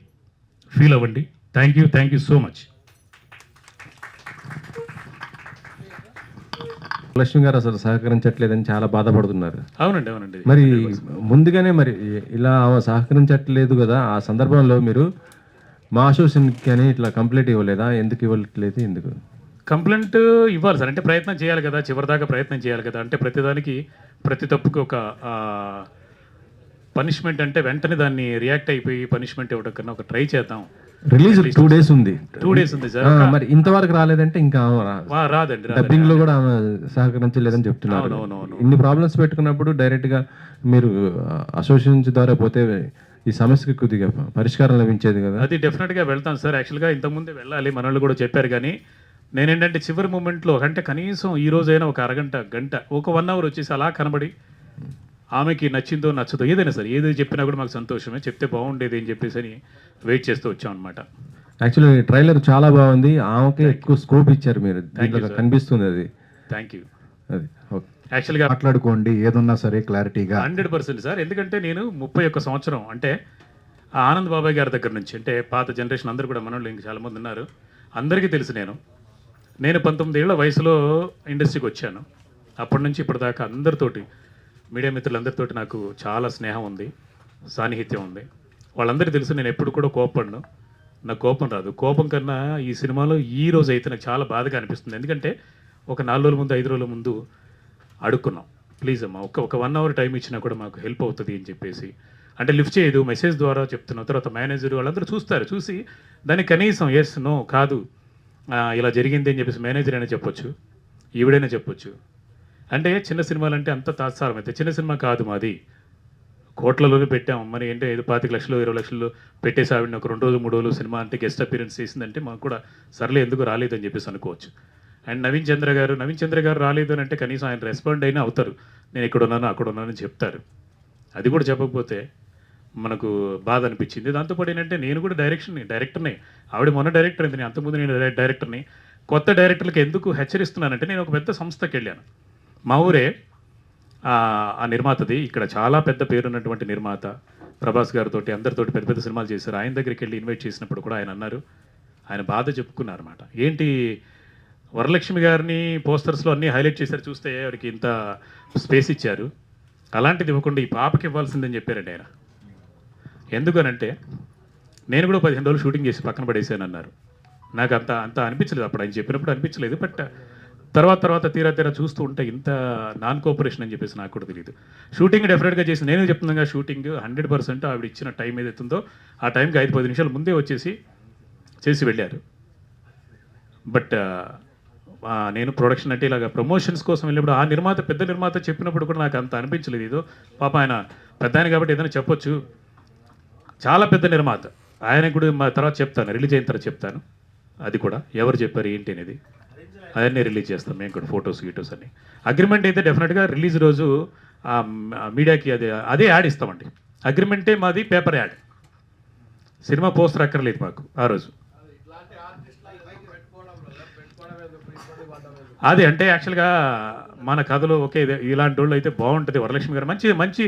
ఫీల్ అవ్వండి. Thank you so much. Lakshmi గారు అసలు సహకరించట్లేదని చాలా బాధపడుతున్నారు. అవునండి. మరి ముందుగానే మరి ఇలా ఆమె సహకరించట్లేదు కదా, ఆ సందర్భంలో మీరు మా అసోసియేషన్కి అని ఇట్లా కంప్లైంట్ ఇవ్వలేదా? ఎందుకు ఇవ్వట్లేదు? ఎందుకు కంప్లైంట్ ఇవ్వాలి సార్? అంటే ప్రయత్నం చేయాలి కదా, చివరిదాకా ప్రయత్నం చేయాలి కదా. అంటే ప్రతి తప్పుకి ఒక పనిష్మెంట్, అంటే వెంటనే దాన్ని రియాక్ట్ అయిపోయి పనిష్మెంట్ ఇవ్వడం కన్నా ఒక ట్రై చేద్దాం. రిలీజ్ 2 days ఉంది. 2 days ఉంది సార్. మరి ఇంతవరకు రాలేదంటే ఇంకా రాదండి. డబ్బింగ్ లో కూడా ఆమె సహకరించలేదని చెప్తున్నారు. ఇన్ని ప్రాబ్లమ్స్ పెట్టుకున్నప్పుడు డైరెక్ట్ గా మీరు అసోసియేషన్ ద్వారా పోతే ఈ సమస్యకి కొద్దిగా పరిష్కారం లభించేది కదా. అది డెఫినెట్గా వెళ్తాం సార్. యాక్చువల్గా ఇంతకుముందే వెళ్ళాలి, మనోళ్ళు కూడా చెప్పారు. కానీ నేనేంటంటే చివరి మూమెంట్లో అంటే కనీసం ఈ రోజైనా ఒక గంట ఒక 1 hour వచ్చేసి అలా కనబడి ఆమెకి నచ్చిందో నచ్చదో ఏదైనా సరే ఏది చెప్పినా కూడా మాకు సంతోషమే, చెప్తే బాగుండేది అని చెప్పేసి అని వెయిట్ చేస్తూ వచ్చాం అనమాట. యాక్చువల్లీ ట్రైలర్ చాలా బాగుంది, ఆమెకే ఎక్కువ స్కోప్ ఇచ్చారు మీరు, కనిపిస్తుంది అది. Thank you. అది ఓకే. యాక్చువల్గా మాట్లాడుకోండి ఏదున్నా సరే క్లారిటీగా. 100% సార్. ఎందుకంటే నేను 31 సంవత్సరం అంటే ఆ ఆనంద్ బాబాయ్ గారి దగ్గర నుంచి, అంటే పాత జనరేషన్ అందరూ కూడా మనోళ్ళు ఇంకా చాలామంది ఉన్నారు, అందరికీ తెలుసు. నేను 19 ఏళ్ల వయసులో ఇండస్ట్రీకి వచ్చాను. అప్పటి నుంచి ఇప్పటిదాకా అందరితోటి, మీడియా మిత్రులందరితోటి నాకు చాలా స్నేహం ఉంది, సాన్నిహిత్యం ఉంది. వాళ్ళందరికీ తెలుసు నేను ఎప్పుడు కూడా కోపపడను, నాకు కోపం రాదు. కోపం కన్నా ఈ సినిమాలో ఈ రోజు అయితే నాకు చాలా బాధగా అనిపిస్తుంది. ఎందుకంటే ఒక 4 రోజుల ముందు 5 రోజుల ముందు అడుక్కున్నాం, ప్లీజ్ అమ్మా ఒక 1 hour టైం ఇచ్చినా కూడా మాకు హెల్ప్ అవుతుంది అని చెప్పేసి. అంటే లిఫ్ట్ చేయదు, మెసేజ్ ద్వారా చెప్తున్నాం. తర్వాత మేనేజర్ వాళ్ళందరూ చూస్తారు, చూసి దానికి కనీసం ఎస్ నో కాదు ఇలా జరిగింది అని చెప్పేసి మేనేజర్ అయినా చెప్పొచ్చు, ఈవిడైనా చెప్పొచ్చు. అంటే చిన్న సినిమాలు అంటే అంత తాత్సారం అయితే చిన్న సినిమా కాదు మాది, కోట్లలోనే పెట్టాం. మరి అంటే 25 లక్షలు 20 లక్షలు పెట్టేసి ఆవిడని ఒక 2 రోజులు 3 రోజులు సినిమా అంటే గెస్ట్ అపీరెన్స్ చేసిందంటే మాకు కూడా సర్లే ఎందుకు రాలేదని చెప్పేసి అనుకోవచ్చు. అండ్ నవీన్ చంద్ర గారు రాలేదు అని అంటే కనీసం ఆయన రెస్పాండ్ అయినా అవుతారు, నేను ఇక్కడ ఉన్నాను అక్కడ ఉన్నానని చెప్తారు. అది కూడా చెప్పకపోతే మనకు బాధ అనిపించింది. దాంతోపాటు ఏంటంటే నేను కూడా డైరెక్టర్ని, ఆవిడ మొన్న డైరెక్టర్ అయింది, అంతకుముందు నేను డైరెక్టర్ని. కొత్త డైరెక్టర్లకు ఎందుకు హెచ్చరిస్తున్నానంటే నేను ఒక పెద్ద సంస్థకి వెళ్ళాను, మా ఊరే ఆ నిర్మాతది, ఇక్కడ చాలా పెద్ద పేరున్నటువంటి నిర్మాత, ప్రభాస్ గారితో అందరితోటి పెద్ద పెద్ద సినిమాలు చేశారు. ఆయన దగ్గరికి వెళ్ళి ఇన్వైట్ చేసినప్పుడు కూడా ఆయన అన్నారు, ఆయన బాధ చెప్పుకున్నారు అన్నమాట. ఏంటి వరలక్ష్మి గారిని పోస్టర్స్లో అన్నీ హైలైట్ చేశారు, చూస్తే ఆవిడకి ఇంత స్పేస్ ఇచ్చారు, అలాంటిది ఇవ్వకుండా ఈ పాపకి ఇవ్వాల్సిందని చెప్పారండి ఆయన. ఎందుకనంటే నేను కూడా 15 రోజులు షూటింగ్ చేసి పక్కన పడేసాను అన్నారు. నాకు అంత అనిపించలేదు అప్పుడు, ఆయన చెప్పినప్పుడు అనిపించలేదు. బట్ తర్వాత తీరా చూస్తూ ఉంటే ఇంత నాన్ కోఆపరేషన్ అని చెప్పేసి నాకు కూడా తెలియదు. షూటింగ్ డెఫినెట్గా చేసి నేను చెప్తున్నాగా, షూటింగ్ 100% ఆవిడ ఇచ్చిన టైం ఏదైతుందో ఆ టైంకి 5-10 నిమిషాలు ముందే వచ్చేసి చేసి వెళ్ళారు. బట్ నేను ప్రొడక్షన్ అంటే ఇలాగ ప్రమోషన్స్ కోసం వెళ్ళినప్పుడు ఆ నిర్మాత పెద్ద నిర్మాత చెప్పినప్పుడు కూడా నాకు అంత అనిపించలేదు. ఏదో పాప ఆయన పెద్ద ఆయన కాబట్టి ఏదైనా చెప్పొచ్చు, చాలా పెద్ద నిర్మాత. ఆయన కూడా మా తర్వాత చెప్తాను, రిలీజ్ అయిన తర్వాత చెప్తాను. అది కూడా ఎవరు చెప్పారు ఏంటి అనేది అవన్నీ రిలీజ్ చేస్తాం మేము కూడా, ఫొటోస్ గీటోస్ అన్ని. అగ్రిమెంట్ అయితే డెఫినెట్గా రిలీజ్ రోజు మీడియాకి అదే యాడ్ ఇస్తామండి. అగ్రిమెంటే మాది పేపర్ యాడ్, సినిమా పోస్టర్ అక్కర్లేదు మాకు ఆ రోజు. అదే అంటే యాక్చువల్గా మన కథలో ఓకే ఇలాంటి వాళ్ళు అయితే బాగుంటుంది. వరలక్ష్మి గారు మంచి మంచి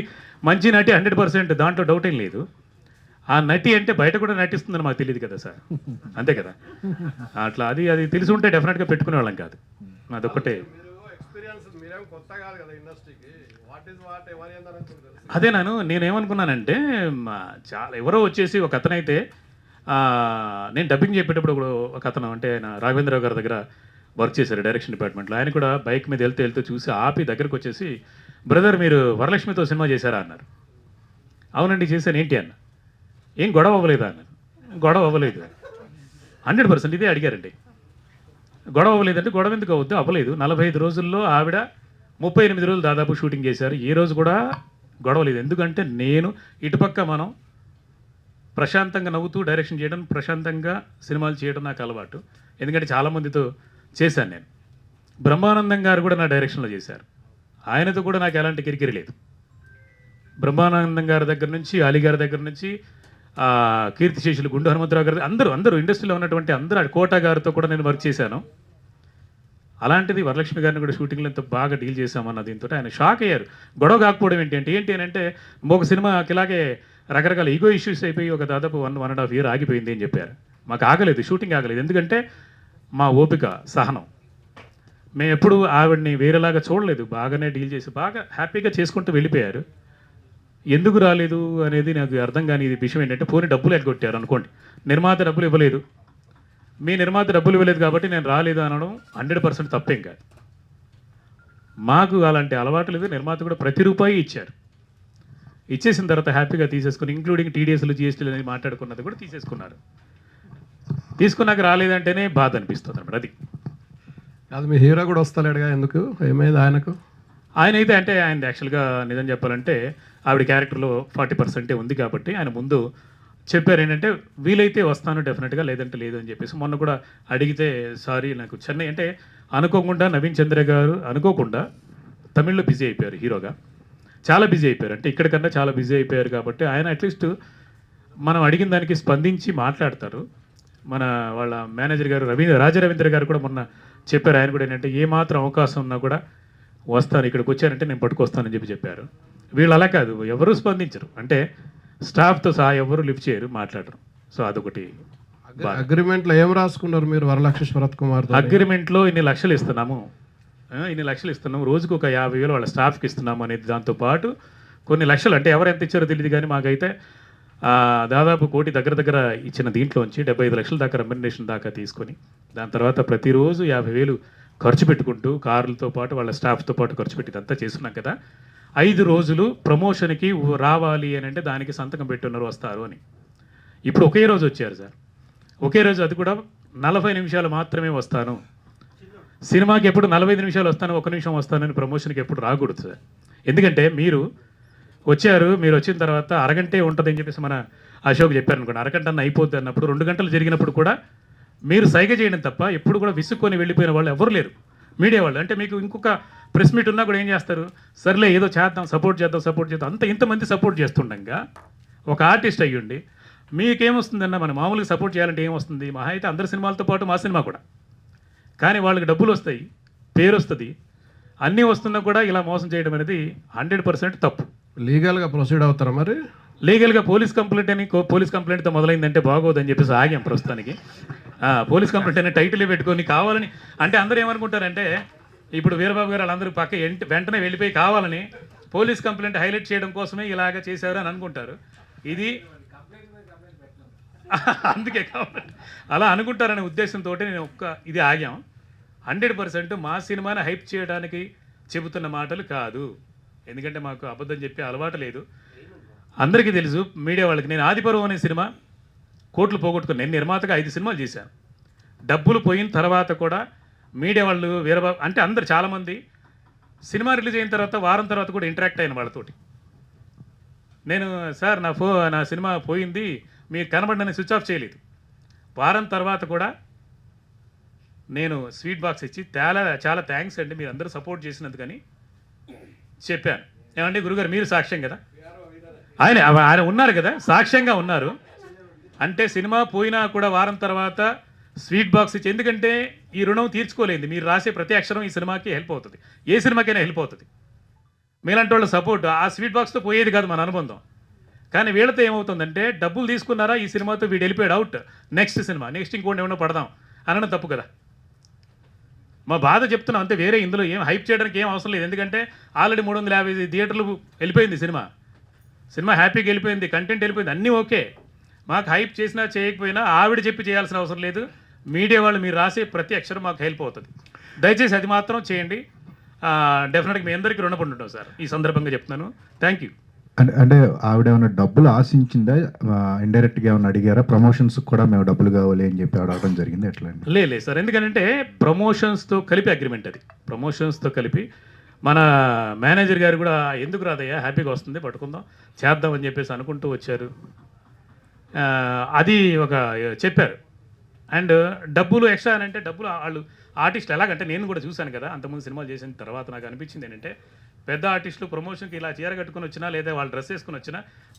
మంచి నటి 100%, దాంట్లో డౌట్ ఏం లేదు. ఆ నటి అంటే బయట కూడా నటిస్తుందని మాకు తెలియదు కదా సార్, అంతే కదా. అట్లా అది తెలిసి ఉంటే డెఫినెట్గా పెట్టుకునే వాళ్ళం కాదు. అదొక్కటే. అదే నేనేమనుకున్నానంటే చాలా ఎవరో వచ్చేసి ఒక అతనైతే నేను డబ్బింగ్ చెప్పేటప్పుడు ఒక అతను అంటే ఆయన రాఘవేంద్రరావు గారి దగ్గర వర్క్ చేశారు డైరెక్షన్ డిపార్ట్మెంట్లో. ఆయన కూడా బైక్ మీద వెళ్తూ చూసి ఆపి దగ్గరకు వచ్చేసి, బ్రదర్ మీరు వరలక్ష్మితో సినిమా చేశారా అన్నారు. అవునండి చేశాను, ఏంటి అన్న. ఏం గొడవ అవ్వలేదా అన్నారు. గొడవ అవ్వలేదు 100%. ఇదే అడిగారండి, గొడవ అవ్వలేదంటే గొడవ ఎందుకు అవుద్దు, అవ్వలేదు. 45 రోజుల్లో ఆవిడ 38 రోజులు దాదాపు షూటింగ్ చేశారు, ఏ రోజు కూడా గొడవలేదు. ఎందుకంటే నేను ఇటుపక్క మనం ప్రశాంతంగా నవ్వుతూ డైరెక్షన్ చేయడం, ప్రశాంతంగా సినిమాలు చేయడం నాకు అలవాటు. ఎందుకంటే చాలామందితో చేశాను నేను. బ్రహ్మానందం గారు కూడా నా డైరెక్షన్లో చేశారు, ఆయనతో కూడా నాకు ఎలాంటి కిరికిరి లేదు. బ్రహ్మానందం గారి దగ్గర నుంచి, అలీ గారి దగ్గర నుంచి, కీర్తిశేషులు గుండు హనుమంతరావు గారి, అందరూ ఇండస్ట్రీలో ఉన్నటువంటి అందరూ, కోట గారితో కూడా నేను వర్క్ చేశాను. అలాంటిది వరలక్ష్మి గారిని కూడా షూటింగ్లో ఎంతో బాగా డీల్ చేశామన్న దీంతో ఆయన షాక్ అయ్యారు. గొడవ కాకపోవడం ఏంటి అని అంటే ఒక సినిమాకి ఇలాగే రకరకాల ఈగో ఇష్యూస్ అయిపోయి ఒక దాదాపు 1.5 year ఆగిపోయింది అని చెప్పారు. మాకు ఆగలేదు, షూటింగ్ ఆగలేదు. ఎందుకంటే మా ఓపిక, సహనం. మేము ఎప్పుడు ఆవిడని వేరేలాగా చూడలేదు, బాగానే డీల్ చేసి బాగా హ్యాపీగా చేసుకుంటూ వెళ్ళిపోయారు. ఎందుకు రాలేదు అనేది నాకు అర్థం కాని విషయం ఏంటంటే, పోనీ డబ్బులు ఎగ్గొట్టారు అనుకోండి, నిర్మాత డబ్బులు ఇవ్వలేదు, మీ నిర్మాత డబ్బులు ఇవ్వలేదు కాబట్టి నేను రాలేదు అనడం 100% తప్పేం కాదు. మాకు అలాంటి అలవాటు లేదు. నిర్మాత కూడా ప్రతి రూపాయి ఇచ్చారు. ఇచ్చేసిన తర్వాత హ్యాపీగా తీసేసుకుని, ఇంక్లూడింగ్ టీడీఎస్లు జిఎస్టీలు అనేది మాట్లాడుకున్నది కూడా తీసేసుకున్నారు. తీసుకున్నాక రాలేదంటేనే బాధ అనిపిస్తుంది అన్నమాట. అది అది మీ హీరో కూడా వస్తలేడుగా, ఎందుకు, ఏమైంది ఆయనకు? ఆయన అయితే అంటే ఆయన యాక్చువల్గా నిజం చెప్పాలంటే ఆవిడ క్యారెక్టర్లో 40% ఉంది కాబట్టి ఆయన ముందు చెప్పారు ఏంటంటే వీలైతే వస్తాను డెఫినెట్గా, లేదంటే లేదు అని చెప్పేసి. మొన్న కూడా అడిగితే సారీ నాకు చెన్నై అంటే అనుకోకుండా నవీన్ చంద్ర గారు అనుకోకుండా తమిళ్లో బిజీ అయిపోయారు, హీరోగా చాలా బిజీ అయిపోయారు. అంటే ఇక్కడికన్నా చాలా బిజీ అయిపోయారు కాబట్టి ఆయన అట్లీస్ట్ మనం అడిగిన దానికి స్పందించి మాట్లాడతారు. వాళ్ళ మేనేజర్ గారు రాజరవీంద్ర గారు కూడా మొన్న చెప్పారు. ఆయన కూడా ఏంటంటే ఏ మాత్రం అవకాశం ఉన్నా కూడా వస్తాను, ఇక్కడికి వచ్చారంటే నేను పట్టుకొస్తానని చెప్పారు. వీళ్ళు అలా కాదు, ఎవరు స్పందించరు. అంటే స్టాఫ్తో సహా ఎవరు లిఫ్ట్ చేయరు, మాట్లాడరు. సో అదొకటి. అగ్రిమెంట్లో ఏం రాసుకున్నారు మీరు వరలక్ష్మి శరత్ కుమార్? అగ్రిమెంట్లో ఇన్ని లక్షలు ఇస్తున్నాము, రోజుకు ఒక 50,000 వాళ్ళ స్టాఫ్కి ఇస్తున్నాము అనేది. దాంతోపాటు కొన్ని లక్షలు అంటే ఎవరు ఎంత ఇచ్చారో తెలియదు కానీ మాకైతే దాదాపు 1 కోటి దగ్గర ఇచ్చిన దీంట్లోంచి 75 లక్షల దాకా రెమ్యునరేషన్ దాకా తీసుకొని, దాని తర్వాత ప్రతిరోజు 50,000 ఖర్చు పెట్టుకుంటూ కార్లతో పాటు వాళ్ళ స్టాఫ్తో పాటు ఖర్చు పెట్టి ఇదంతా చేస్తున్నాం కదా. 5 రోజులు ప్రమోషన్కి రావాలి అని అంటే దానికి సంతకం పెట్టున్నారు వస్తారు అని. ఇప్పుడు ఒకే రోజు వచ్చారు సార్, ఒకే రోజు, అది కూడా 40 నిమిషాలు మాత్రమే వస్తాను. సినిమాకి ఎప్పుడు 45 నిమిషాలు వస్తాను, 1 నిమిషం వస్తానని ప్రమోషన్కి ఎప్పుడు రాకూడదు సార్. ఎందుకంటే మీరు వచ్చిన తర్వాత అరగంటే ఉంటుంది అని చెప్పేసి మన అశోక్ చెప్పారు అనుకోండి, అరగంట అయిపోద్ది అన్నప్పుడు 2 గంటలు జరిగినప్పుడు కూడా మీరు సైగ చేయడం తప్ప ఎప్పుడు కూడా విసుక్కొని వెళ్ళిపోయిన వాళ్ళు ఎవరు లేరు మీడియా వాళ్ళు. అంటే మీకు ఇంకొక ప్రెస్ మీట్ ఉన్నా కూడా ఏం చేస్తారు, సర్లే ఏదో చేద్దాం, సపోర్ట్ చేద్దాం, ఇంతమంది సపోర్ట్ చేస్తుండగా ఒక ఆర్టిస్ట్ అయ్యుండి మీకేమొస్తుందన్న, మనం మామూలుగా సపోర్ట్ చేయాలంటే ఏమొస్తుంది, మహా అయితే అందరి సినిమాలతో పాటు మా సినిమా కూడా. కానీ వాళ్ళకి డబ్బులు వస్తాయి, పేరు వస్తుంది, అన్నీ వస్తున్నా కూడా ఇలా మోసం చేయడం అనేది 100% తప్పు. లీగల్గా ప్రొసీడ్ అవుతారా మరి? లీగల్గా పోలీస్ కంప్లైంట్తో మొదలైందంటే బాగోదని చెప్పేసి ఆగాం ప్రస్తుతానికి. పోలీస్ కంప్లైంట్ అనే టైటిల్ పెట్టుకొని కావాలని, అంటే అందరూ ఏమనుకుంటారంటే ఇప్పుడు వీరబాబు గారు వాళ్ళందరూ వెంటనే వెళ్ళిపోయి కావాలని పోలీస్ కంప్లైంట్ హైలైట్ చేయడం కోసమే ఇలాగ చేశారు అని అనుకుంటారు. ఇది అందుకే కాబట్టి అలా అనుకుంటారనే ఉద్దేశంతో నేను ఇది ఆగాం. 100% మా సినిమాని హైప్ చేయడానికి చెబుతున్న మాటలు కాదు. ఎందుకంటే మాకు అబద్ధం చెప్పే అలవాటు లేదు. అందరికీ తెలుసు మీడియా వాళ్ళకి, నేను ఆదిపర్వం అనే సినిమా కోట్లు పోగొట్టుకుని, నేను నిర్మాతగా 5 సినిమాలు చేశాను. డబ్బులు పోయిన తర్వాత కూడా మీడియా వాళ్ళు వీరబాబు అంటే అందరు చాలామంది సినిమా రిలీజ్ అయిన తర్వాత వారం తర్వాత కూడా ఇంటరాక్ట్ అయిన వాళ్ళతోటి. నేను సార్ నా సినిమా పోయింది, మీరు కనబడినని స్విచ్ ఆఫ్ చేయలేదు. వారం తర్వాత కూడా నేను స్వీట్ బాక్స్ ఇచ్చి చాలా థ్యాంక్స్ అండి, మీరు అందరూ సపోర్ట్ చేసినందుకని చెప్పాను. ఏమండి గురుగారు మీరు సాక్ష్యం కదా, ఆయన ఉన్నారు కదా, సాక్ష్యంగా ఉన్నారు. అంటే సినిమా పోయినా కూడా వారం తర్వాత స్వీట్ బాక్స్ ఇచ్చి, ఎందుకంటే ఈ రుణం తీర్చుకోలేదు. మీరు రాసే ప్రతి అక్షరం ఈ సినిమాకి హెల్ప్ అవుతుంది, ఏ సినిమాకైనా హెల్ప్ అవుతుంది. మీలాంటి వాళ్ళ సపోర్ట్ ఆ స్వీట్ బాక్స్తో పోయేది కాదు మన అనుబంధం. కానీ వీళ్ళతో ఏమవుతుందంటే డబ్బులు తీసుకున్నారా, ఈ సినిమాతో వీడు వెళ్ళిపోయాడు, అవుట్, నెక్స్ట్ సినిమా, నెక్స్ట్ ఇంకోటి ఏమైనా పడదాం అనడం తప్పు కదా. మా బాధ చెప్తున్నాం అంతే, వేరే ఇందులో ఏం హైప్ చేయడానికి ఏం అవసరం లేదు. ఎందుకంటే ఆల్రెడీ 350 థియేటర్లు వెళ్ళిపోయింది సినిమా హ్యాపీగా వెళ్ళిపోయింది, కంటెంట్ వెళ్ళిపోయింది, అన్నీ ఓకే. మాకు హైప్ చేసినా చేయకపోయినా ఆవిడ చెప్పి చేయాల్సిన అవసరం లేదు. మీడియా వాళ్ళు మీరు రాసే ప్రతి అక్షరం మాకు హెల్ప్ అవుతుంది. దయచేసి అది మాత్రం చేయండి. డెఫినెట్గా మీ అందరికీ రుణపడి ఉంటాం సార్, ఈ సందర్భంగా చెప్తున్నాను. Thank you. అంటే ఆవిడ ఏమైనా డబ్బులు ఆశించిందా, ఇండైరెక్ట్గా ఏమైనా అడిగారా? ప్రమోషన్స్ కూడా మేము డబ్బులు కావాలి అని చెప్పి అడగడం జరిగింది, ఎట్లా? లేదు సార్, ఎందుకంటే ప్రమోషన్స్తో కలిపి అగ్రిమెంట్, అది ప్రమోషన్స్తో కలిపి. మన మేనేజర్ గారు కూడా ఎందుకు రాదయ్యా, హ్యాపీగా వస్తుంది, పట్టుకుందాం, చేద్దామని చెప్పేసి అనుకుంటూ వచ్చారు. అది ఒక చెప్పారు. అండ్ డబ్బులు ఎక్స్ట్రా అని అంటే డబ్బులు వాళ్ళు ఆర్టిస్టులు ఎలాగంటే నేను కూడా చూశాను కదా, అంతకుముందు సినిమాలు చేసిన తర్వాత నాకు అనిపించింది ఏంటంటే పెద్ద ఆర్టిస్టులు ప్రమోషన్కి ఇలా చీర కట్టుకుని వచ్చినా లేదా వాళ్ళు డ్రెస్ వేసుకుని వచ్చినా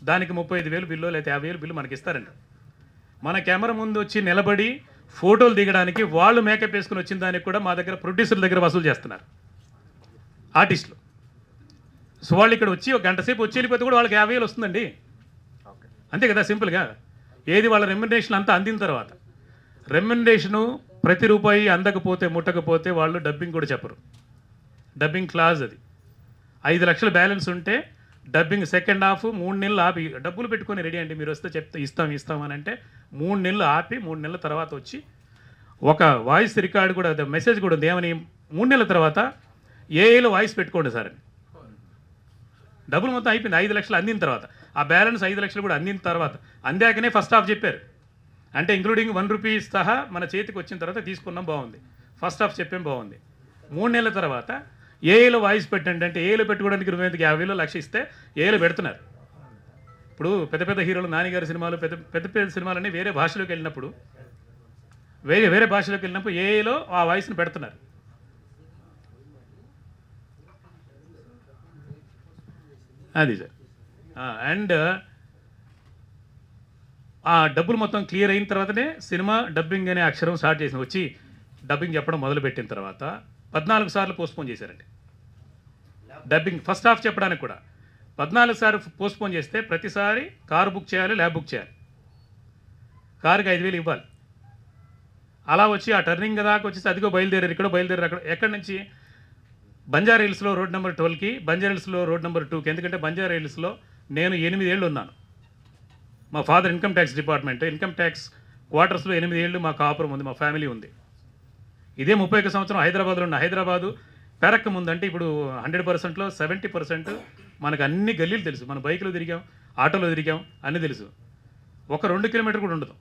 దానికి 35,000 బిల్లు లేదా 50,000 బిల్లు మనకి ఇస్తారండి. మన కెమెరా ముందు వచ్చి నిలబడి ఫోటోలు దిగడానికి వాళ్ళు మేకప్ వేసుకుని వచ్చిన దానికి కూడా మా దగ్గర ప్రొడ్యూసర్ దగ్గర వసూలు చేస్తున్నారు ఆర్టిస్టులు. సో వాళ్ళు ఇక్కడ వచ్చి ఒక గంట సేపు వచ్చి వెళ్ళిపోతే కూడా వాళ్ళకి 50,000 వస్తుందండి, అంతే కదా సింపుల్గా. ఏది వాళ్ళ రెమ్యునరేషన్ అంతా అందిన తర్వాత, రెమ్యునరేషను ప్రతి రూపాయి అందకపోతే ముట్టకపోతే వాళ్ళు డబ్బింగ్ కూడా చెప్పరు. డబ్బింగ్ క్లాజ్ అది. 5 లక్షల బ్యాలెన్స్ ఉంటే డబ్బింగ్ సెకండ్ హాఫ్ 3 నెలలు ఆపి డబ్బులు పెట్టుకొని రెడీ అండి మీరు వస్తే చెప్తే ఇస్తామని అంటే 3 నెలలు ఆపి 3 నెలల తర్వాత వచ్చి ఒక వాయిస్ రికార్డు కూడా మెసేజ్ కూడా ఉంది, ఏమని 3 నెలల తర్వాత ఏఏలో వాయిస్ పెట్టుకోండి సార్ అని. డబ్బులు మొత్తం అయిపోయింది, 5 లక్షలు అందిన తర్వాత, ఆ బ్యాలెన్స్ 5 లక్షలు కూడా అందిన తర్వాత, అందాకనే ఫస్ట్ హాఫ్ చెప్పారు. అంటే ఇంక్లూడింగ్ 1 రూపీ సహా మన చేతికి వచ్చిన తర్వాత తీసుకున్నాం, బాగుంది. ఫస్ట్ హాఫ్ చెప్పాం, బాగుంది. 3 నెలల తర్వాత ఏఏలో వాయిస్ పెట్టండి అంటే ఏఏలో పెట్టుకోవడానికి 50,000 లక్ష ఇస్తే ఏఏలో పెడుతున్నారు. ఇప్పుడు పెద్ద పెద్ద హీరోలు, నానిగారి సినిమాలు, పెద్ద సినిమాలన్నీ వేరే భాషలోకి వెళ్ళినప్పుడు వేరే భాషలోకి వెళ్ళినప్పుడు ఏఏలో ఆ వాయిస్ని పెడుతున్నారు. అది సార్. అండ్ ఆ డబ్బులు మొత్తం క్లియర్ అయిన తర్వాతనే సినిమా డబ్బింగ్ అనే అక్షరం స్టార్ట్ చేసిన వచ్చి డబ్బింగ్ చెప్పడం మొదలుపెట్టిన తర్వాత 14 సార్లు పోస్ట్పోన్ చేశారండి డబ్బింగ్. ఫస్ట్ హాఫ్ చెప్పడానికి కూడా 14 సార్లు పోస్ట్పోన్ చేస్తే ప్రతిసారి కారు బుక్ చేయాలి, ల్యాబ్ బుక్ చేయాలి, కారుకి 5,000 ఇవ్వాలి. అలా వచ్చి ఆ టర్నింగ్ దాకా వచ్చేసి అదిగో బయలుదేరారు, ఇక్కడ బయలుదేరారు, అక్కడ ఎక్కడి నుంచి బంజారా హిల్స్లో రోడ్ నెంబర్ 12కి, బంజారా హిల్స్లో రోడ్ నెంబర్ 2కి. ఎందుకంటే బంజారా హిల్స్లో నేను 8 ఏళ్ళు ఉన్నాను. మా father income tax department, income tax క్వార్టర్స్లో 8 ఏళ్ళు మా కాపురం ఉంది, మా ఫ్యామిలీ ఉంది. ఇదే 31 సంవత్సరం హైదరాబాద్లో ఉన్న. హైదరాబాదు పెరక్క ముందు అంటే ఇప్పుడు 100%లో 70% మనకు అన్ని గల్లీలు తెలుసు. మన బైక్లో తిరిగాం, ఆటోలో తిరిగాం, అన్నీ తెలుసు. ఒక 2 కిలోమీటర్ కూడా ఉండదు.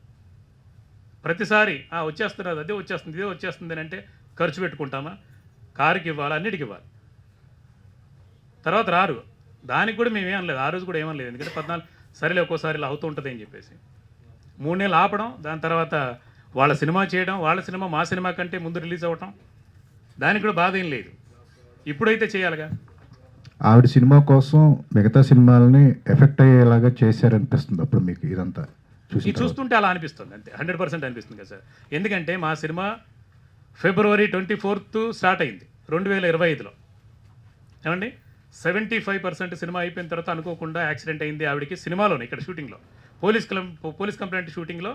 ప్రతిసారి వచ్చేస్తున్నది, అదే వచ్చేస్తుంది, ఇదే వచ్చేస్తుంది అని అంటే ఖర్చు పెట్టుకుంటామా? కారుకి ఇవ్వాలి, అన్నిటికి ఇవ్వాలి. తర్వాత రారు, దానికి కూడా మేము ఏమనలేదు, ఆ రోజు కూడా ఏమనలేదు. ఎందుకంటే 14 సరేలే ఒక్కోసారి ఇలా అవుతూ ఉంటుంది అని చెప్పేసి 3 నెలలు ఆపడం, దాని తర్వాత వాళ్ళ సినిమా చేయడం, వాళ్ళ సినిమా మా సినిమా కంటే ముందు రిలీజ్ అవ్వటం, దానికి కూడా బాధ ఏం లేదు. ఇప్పుడైతే చేయాలిగా. ఆవిడ సినిమా కోసం మిగతా సినిమాలని ఎఫెక్ట్ అయ్యేలాగా చేశారనిపిస్తుంది అప్పుడు మీకు ఇదంతా ఇది చూస్తుంటే అలా అనిపిస్తుంది, అంతే 100% అనిపిస్తుంది కదా సార్. ఎందుకంటే మా సినిమా February 24th స్టార్ట్ అయింది 2025లో. ఏమండి 75% సినిమా అయిపోయిన తర్వాత అనుకోకుండా యాక్సిడెంట్ అయింది ఆవిడకి సినిమాలోనే, ఇక్కడ షూటింగ్లో. పోలీస్ కంప్లైంట్ షూటింగ్లో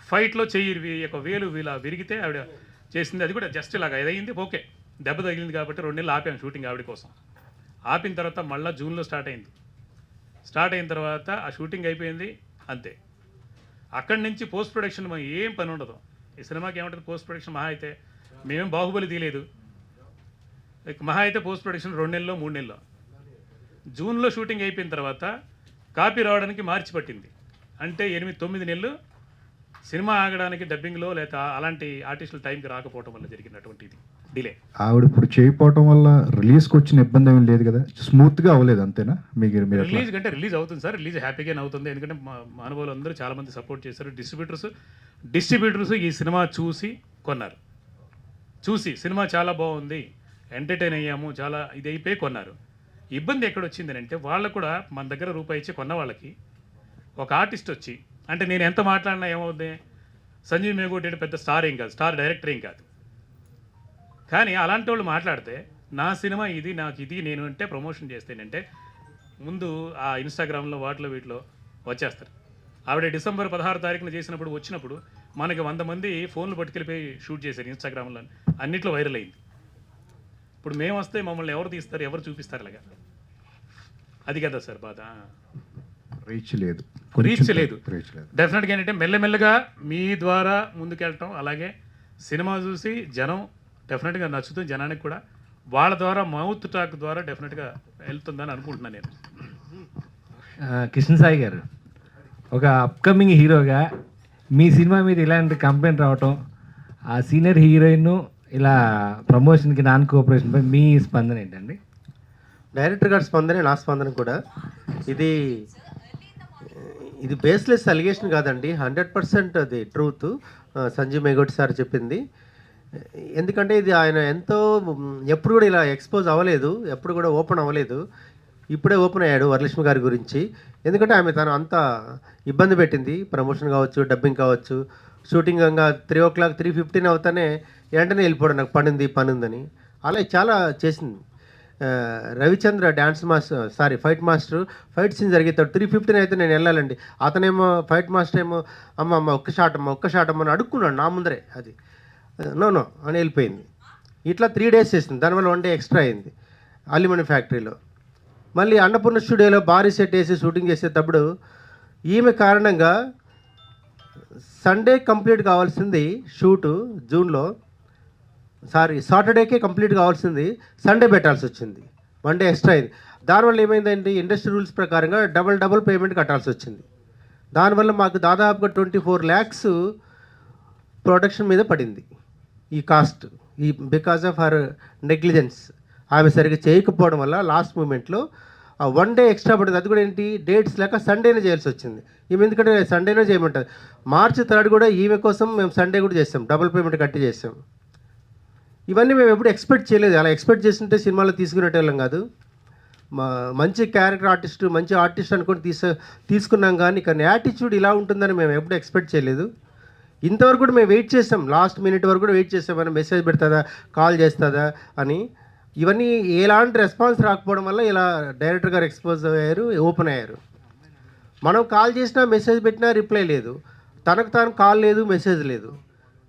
ఫైట్లో చెయ్యి ఒక వేలు ఇలా విరిగితే ఆవిడ చేసింది. అది కూడా జస్ట్ ఇలాగ అయింది, ఓకే, దెబ్బ తగిలింది కాబట్టి 2 నెలలు ఆపాను షూటింగ్ ఆవిడ కోసం. ఆపిన తర్వాత మళ్ళీ జూన్లో స్టార్ట్ అయింది. స్టార్ట్ అయిన తర్వాత ఆ షూటింగ్ అయిపోయింది, అంతే. అక్కడి నుంచి పోస్ట్ ప్రొడక్షన్ ఏం పని ఉండదు. ఈ సినిమాకి ఏమంటుంది పోస్ట్ ప్రొడక్షన్, మహా అయితే మేమేం బాహుబలి తీయలేదు, మహా అయితే పోస్ట్ ప్రొడక్షన్ 2 నెలల్లో 3 నెలల్లో. జూన్లో షూటింగ్ అయిపోయిన తర్వాత కాపీ రావడానికి మార్చి పట్టింది, అంటే 8-9 నెలలు సినిమా ఆగడానికి డబ్బింగ్లో లేదా అలాంటి ఆర్టిస్టుల టైంకి రాకపోవడం వల్ల జరిగినటువంటి ఇది డిలే. ఆవిడ ఇప్పుడు చేయకపోవటం వల్ల రిలీజ్కి వచ్చిన ఇబ్బంది ఏమీ లేదు కదా, స్మూత్గా అవ్వలేదు అంతేనా? మీరు ఎట్లా? రిలీజ్ కంటే రిలీజ్ అవుతుంది సార్, రిలీజ్ హ్యాపీగానే అవుతుంది. ఎందుకంటే మా అనుభవాలు అందరూ చాలామంది సపోర్ట్ చేశారు. డిస్ట్రిబ్యూటర్స్ ఈ సినిమా చూసి కొన్నారు. చూసి సినిమా చాలా బాగుంది, ఎంటర్టైన్ అయ్యాము, చాలా ఇది అయిపోయి కొన్నారు. ఇబ్బంది ఎక్కడ వచ్చింది అంటే వాళ్ళకు కూడా మన దగ్గర రూపాయి ఇచ్చి కొన్న వాళ్ళకి ఒక ఆర్టిస్ట్ వచ్చి, అంటే నేను ఎంత మాట్లాడినా ఏమవుతుంది, సంజీవ్ మేగోటి అంటే పెద్ద స్టార్ ఏం కాదు, స్టార్ డైరెక్టర్ ఏం కాదు, కానీ అలాంటి వాళ్ళు మాట్లాడితే నా సినిమా ఇది, నాకు ఇది, నేను అంటే ప్రమోషన్ చేస్తేనంటే ముందు ఆ ఇన్స్టాగ్రామ్లో వాటిలో వీటిలో వచ్చేస్తారు. ఆవిడ డిసెంబర్ 16 తారీఖున చేసినప్పుడు వచ్చినప్పుడు మనకి 100 మంది ఫోన్లు పట్టుకెళ్ళిపోయి షూట్ చేశారు ఇన్స్టాగ్రామ్లో, అన్నిట్లో వైరల్ అయింది. ఇప్పుడు మేము వస్తే మమ్మల్ని ఎవరు తీస్తారు, ఎవరు చూపిస్తారు? అలాగా అది కదా సార్ బాధ. రీచ్ లేదు, రీచ్ లేదు. రీచ్ లేదు. డెఫినెట్గా ఏంటంటే మెల్లమెల్లగా మీ ద్వారా ముందుకెళ్ళటం, అలాగే సినిమా చూసి జనం డెఫినెట్గా నచ్చుతుంది జనానికి కూడా, వాళ్ళ ద్వారా మౌత్ టాక్ ద్వారా డెఫినెట్గా వెళ్తుందని అనుకుంటున్నాను నేను. కృష్ణ సాయి గారు, ఒక అప్కమింగ్ హీరోగా మీ సినిమా మీద ఇలాంటి కంప్లైంట్ రావటం, ఆ సీనియర్ హీరోయిన్ ఇలా ప్రమోషన్కి నాన్ కోఆపరేషన్పై మీ స్పందన ఏంటండి? డైరెక్టర్ గారి స్పందనే నా స్పందన కూడా. ఇది బేస్లెస్ అలిగేషన్ కాదండి, 100% అది ట్రూత్. సంజీవ్ మేగోటి సార్ చెప్పింది. ఎందుకంటే ఇది ఆయన ఎంతో ఎప్పుడు కూడా ఇలా ఎక్స్పోజ్ అవ్వలేదు, ఎప్పుడు కూడా ఓపెన్ అవ్వలేదు. ఇప్పుడే ఓపెన్ అయ్యాడు వరలక్ష్మి గారి గురించి. ఎందుకంటే ఆమె తను అంత ఇబ్బంది పెట్టింది, ప్రమోషన్ కావచ్చు, డబ్బింగ్ కావచ్చు. షూటింగ్ 3 o'clock 3:15 అవుతానే వెంటనే వెళ్ళిపోవడం, నాకు పని ఉందని. అలా చాలా చేసింది. Ravichandra dance master, fight master, fight scene జరిగేతాడు 3:15 అయితే నేను వెళ్ళాలండి. అతనేమో ఫైట్ మాస్టర్ ఏమో అమ్మ ఒక్క షాట్ అమ్మ అని అడుక్కున్నాడు నా ముందరే. అది నో అని వెళ్ళిపోయింది. ఇట్లా 3 days చేసింది. దానివల్ల 1 day ఎక్స్ట్రా అయింది అల్యూమినియం ఫ్యాక్టరీలో. మళ్ళీ అన్నపూర్ణ స్టూడియోలో భారీ సెట్ వేసి షూటింగ్ చేసేటప్పుడు ఈమె కారణంగా సండే కంప్లీట్ కావాల్సింది షూటు జూన్లో, సాటర్డేకే కంప్లీట్ కావాల్సింది సండే పెట్టాల్సి వచ్చింది. 1 day ఎక్స్ట్రా అయింది. దానివల్ల ఏమైందంటే ఇండస్ట్రీ రూల్స్ ప్రకారంగా డబుల్ పేమెంట్ కట్టాల్సి వచ్చింది. దానివల్ల మాకు దాదాపుగా 24 lakhs ప్రొడక్షన్ మీద పడింది ఈ cost, because of her negligence. ఆమె సరిగ్గా చేయకపోవడం వల్ల లాస్ట్ మూమెంట్లో 1 day ఎక్స్ట్రా పడింది. అది కూడా ఏంటి, డేట్స్ లేక సండేనే చేయాల్సి వచ్చింది. ఈమె ఎందుకంటే సండేనే చేయమంటుంది. March 3rd కూడా ఈమె కోసం మేము సండే కూడా చేసాం, డబుల్ పేమెంట్ కట్టి చేసాం. ఇవన్నీ మేము ఎప్పుడు ఎక్స్పెక్ట్ చేయలేదు. అలా ఎక్స్పెక్ట్ చేస్తుంటే సినిమాలో తీసుకునేటోళ్ళం కాదు. మంచి క్యారెక్టర్ ఆర్టిస్ట్, మంచి ఆర్టిస్ట్ అనుకొని తీసుకున్నాం, కానీ యాటిట్యూడ్ ఇలా ఉంటుందని మేము ఎప్పుడు ఎక్స్పెక్ట్ చేయలేదు. ఇంతవరకు కూడా మేము వెయిట్ చేసాం, లాస్ట్ మినిట్ వరకు కూడా వెయిట్ చేసాం, అని మెసేజ్ పెడుతుందా, కాల్ చేస్తుందా అని. ఇవన్నీ ఎలాంటి రెస్పాన్స్ రాకపోవడం వల్ల ఇలా డైరెక్టర్ గారు ఎక్స్పోజ్ అయ్యారు, ఓపెన్ అయ్యారు. మనం కాల్ చేసినా మెసేజ్ పెట్టినా రిప్లై లేదు, తనకు తాను కాల్ లేదు, మెసేజ్ లేదు.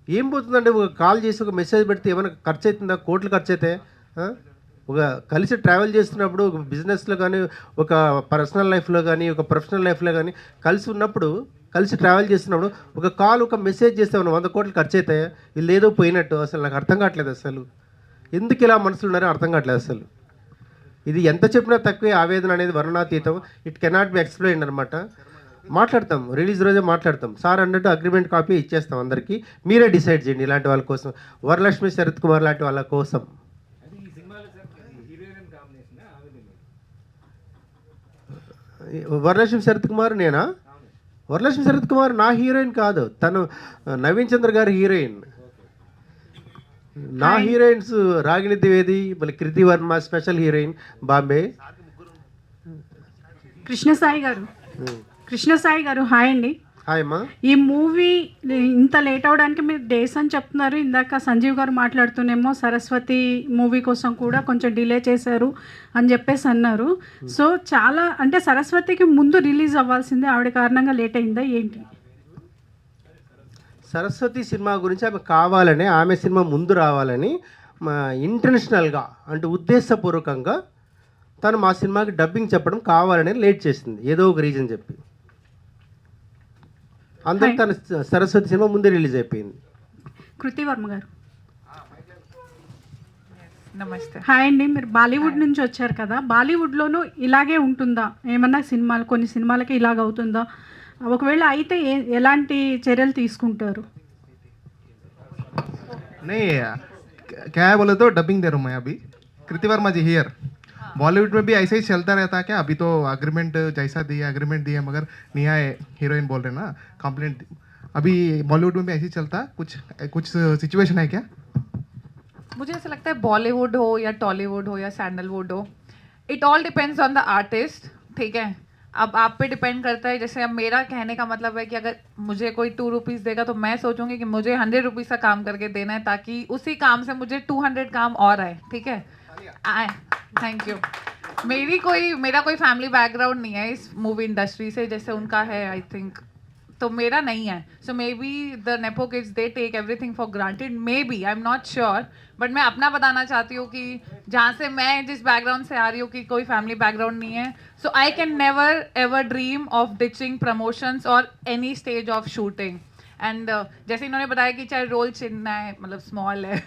ఏం పోతుందంటే ఒక కాల్ చేసి ఒక మెసేజ్ పెడితే ఏమైనా ఖర్చు అవుతుందా? కోట్లు ఖర్చు అయితే. ఒక కలిసి ట్రావెల్ చేస్తున్నప్పుడు, ఒక బిజినెస్లో కానీ, ఒక పర్సనల్ లైఫ్లో కానీ, ఒక ప్రొఫెషనల్ లైఫ్లో కానీ కలిసి ఉన్నప్పుడు, కలిసి ట్రావెల్ చేస్తున్నప్పుడు ఒక కాల్, ఒక మెసేజ్ చేస్తే 100 కోట్లు ఖర్చు అవుతాయా? వీళ్ళు ఏదో పోయినట్టు. అసలు నాకు అర్థం కావట్లేదు, అసలు ఎందుకు ఇలా మనుషులు ఉన్నారో అర్థం కావట్లేదు అసలు. ఇది ఎంత చెప్పినా తక్కువే. ఆవేదన అనేది వర్ణాతీతం, ఇట్ కెనాట్ బి ఎక్స్ప్లెయిన్ అనమాట. మాట్లాడతాం, రిలీజ్ రోజే మాట్లాడతాం. సార్ అన్నట్టు అగ్రిమెంట్ కాపీ ఇచ్చేస్తాం అందరికీ, మీరే డిసైడ్ చేయండి. ఇలాంటి వాళ్ళ కోసం, వరలక్ష్మి, శరత్ కుమార్ లాంటి వాళ్ళ కోసం. వరలక్ష్మి శరత్ కుమార్ నేనా? వరలక్ష్మి శరత్ కుమార్ నా హీరోయిన్ కాదు, తను నవీన్ చంద్ర గారి హీరోయిన్. నా హీరోయిన్స్ రాగిణి ద్వివేది, మళ్ళీ కృతి వర్మ స్పెషల్ హీరోయిన్ బాంబే. కృష్ణసాయి గారు హాయ్ అండి. హాయ్ అమ్మా. ఈ మూవీ ఇంత లేట్ అవడానికి మీరు డేస్ అని చెప్తున్నారు. ఇందాక సంజీవ్ గారు మాట్లాడుతూనేమో సరస్వతి మూవీ కోసం కూడా కొంచెం డిలే చేశారు అని చెప్పేసి అన్నారు. సో చాలా అంటే సరస్వతికి ముందు రిలీజ్ అవ్వాల్సిందే, ఆవిడ కారణంగా లేట్ అయిందా ఏంటి? సరస్వతి సినిమా గురించి ఆమె కావాలని, ఆమె సినిమా ముందు రావాలని ఇంటెన్షనల్గా, అంటే ఉద్దేశపూర్వకంగా తను మా సినిమాకి డబ్బింగ్ చెప్పడం కావాలని లేట్ చేసింది, ఏదో ఒక రీజన్ చెప్పి. అందరూ తన సరస్వతి సినిమా ముందే రిలీజ్ అయిపోయింది. కృతి వర్మ గారు నమస్తే. హాయ్ అండి. మీరు బాలీవుడ్ నుంచి వచ్చారు కదా, బాలీవుడ్లోనూ ఇలాగే ఉంటుందా? ఏమన్నా సినిమాలు, కొన్ని సినిమాలకి ఇలాగ అవుతుందా? ఒకవేళ అయితే ఎలాంటి చర్యలు తీసుకుంటారు? नहीं क्या है बोले तो डबिंग दे रहा हूँ मैं अभी। कृति वर्मा जी हियर। बॉलीवुड में भी ऐसे ही चलता रहता है क्या? अभी तो अग्रीमेंट जैसा दिया एग्रीमेंट दिया मगर नहीं आए हीरोइन बोल रहे ना कंप्लेंट। अभी बॉलीवुड में भी ऐसे ही चलता कुछ सिचुएशन है क्या? मुझे ऐसा लगता है बॉलीवुड हो या टॉलीवुड हो या सैंडलवुड हो, it all depends on the artist, ठीक है। अब आप पे डिपेंड करता है। जैसे अब मेरा कहने का मतलब है कि अगर मुझे कोई 2 रुपीज़ देगा तो मैं सोचूंगी कि मुझे 100 रुपीज़ का काम करके देना है ताकि उसी काम से मुझे 200 काम और आए, ठीक है। आए, थैंक यू। मेरा कोई फैमिली बैकग्राउंड नहीं है इस मूवी इंडस्ट्री से जैसे उनका है, आई थिंक, तो मेरा नहीं है। So may be the nepo kids they take everything for granted, may be, I am not sure, but मैं अपना बताना चाहती हूँ कि जहाँ से मैं जिस बैकग्राउंड से आ रही हूँ कि कोई फैमिली बैकग्राउंड नहीं है, so I can never ever dream of ditching promotions और any stage of shooting. And जैसे इन्होंने बताया कि चाहे रोल चिन्ना है, मतलब स्मॉल है,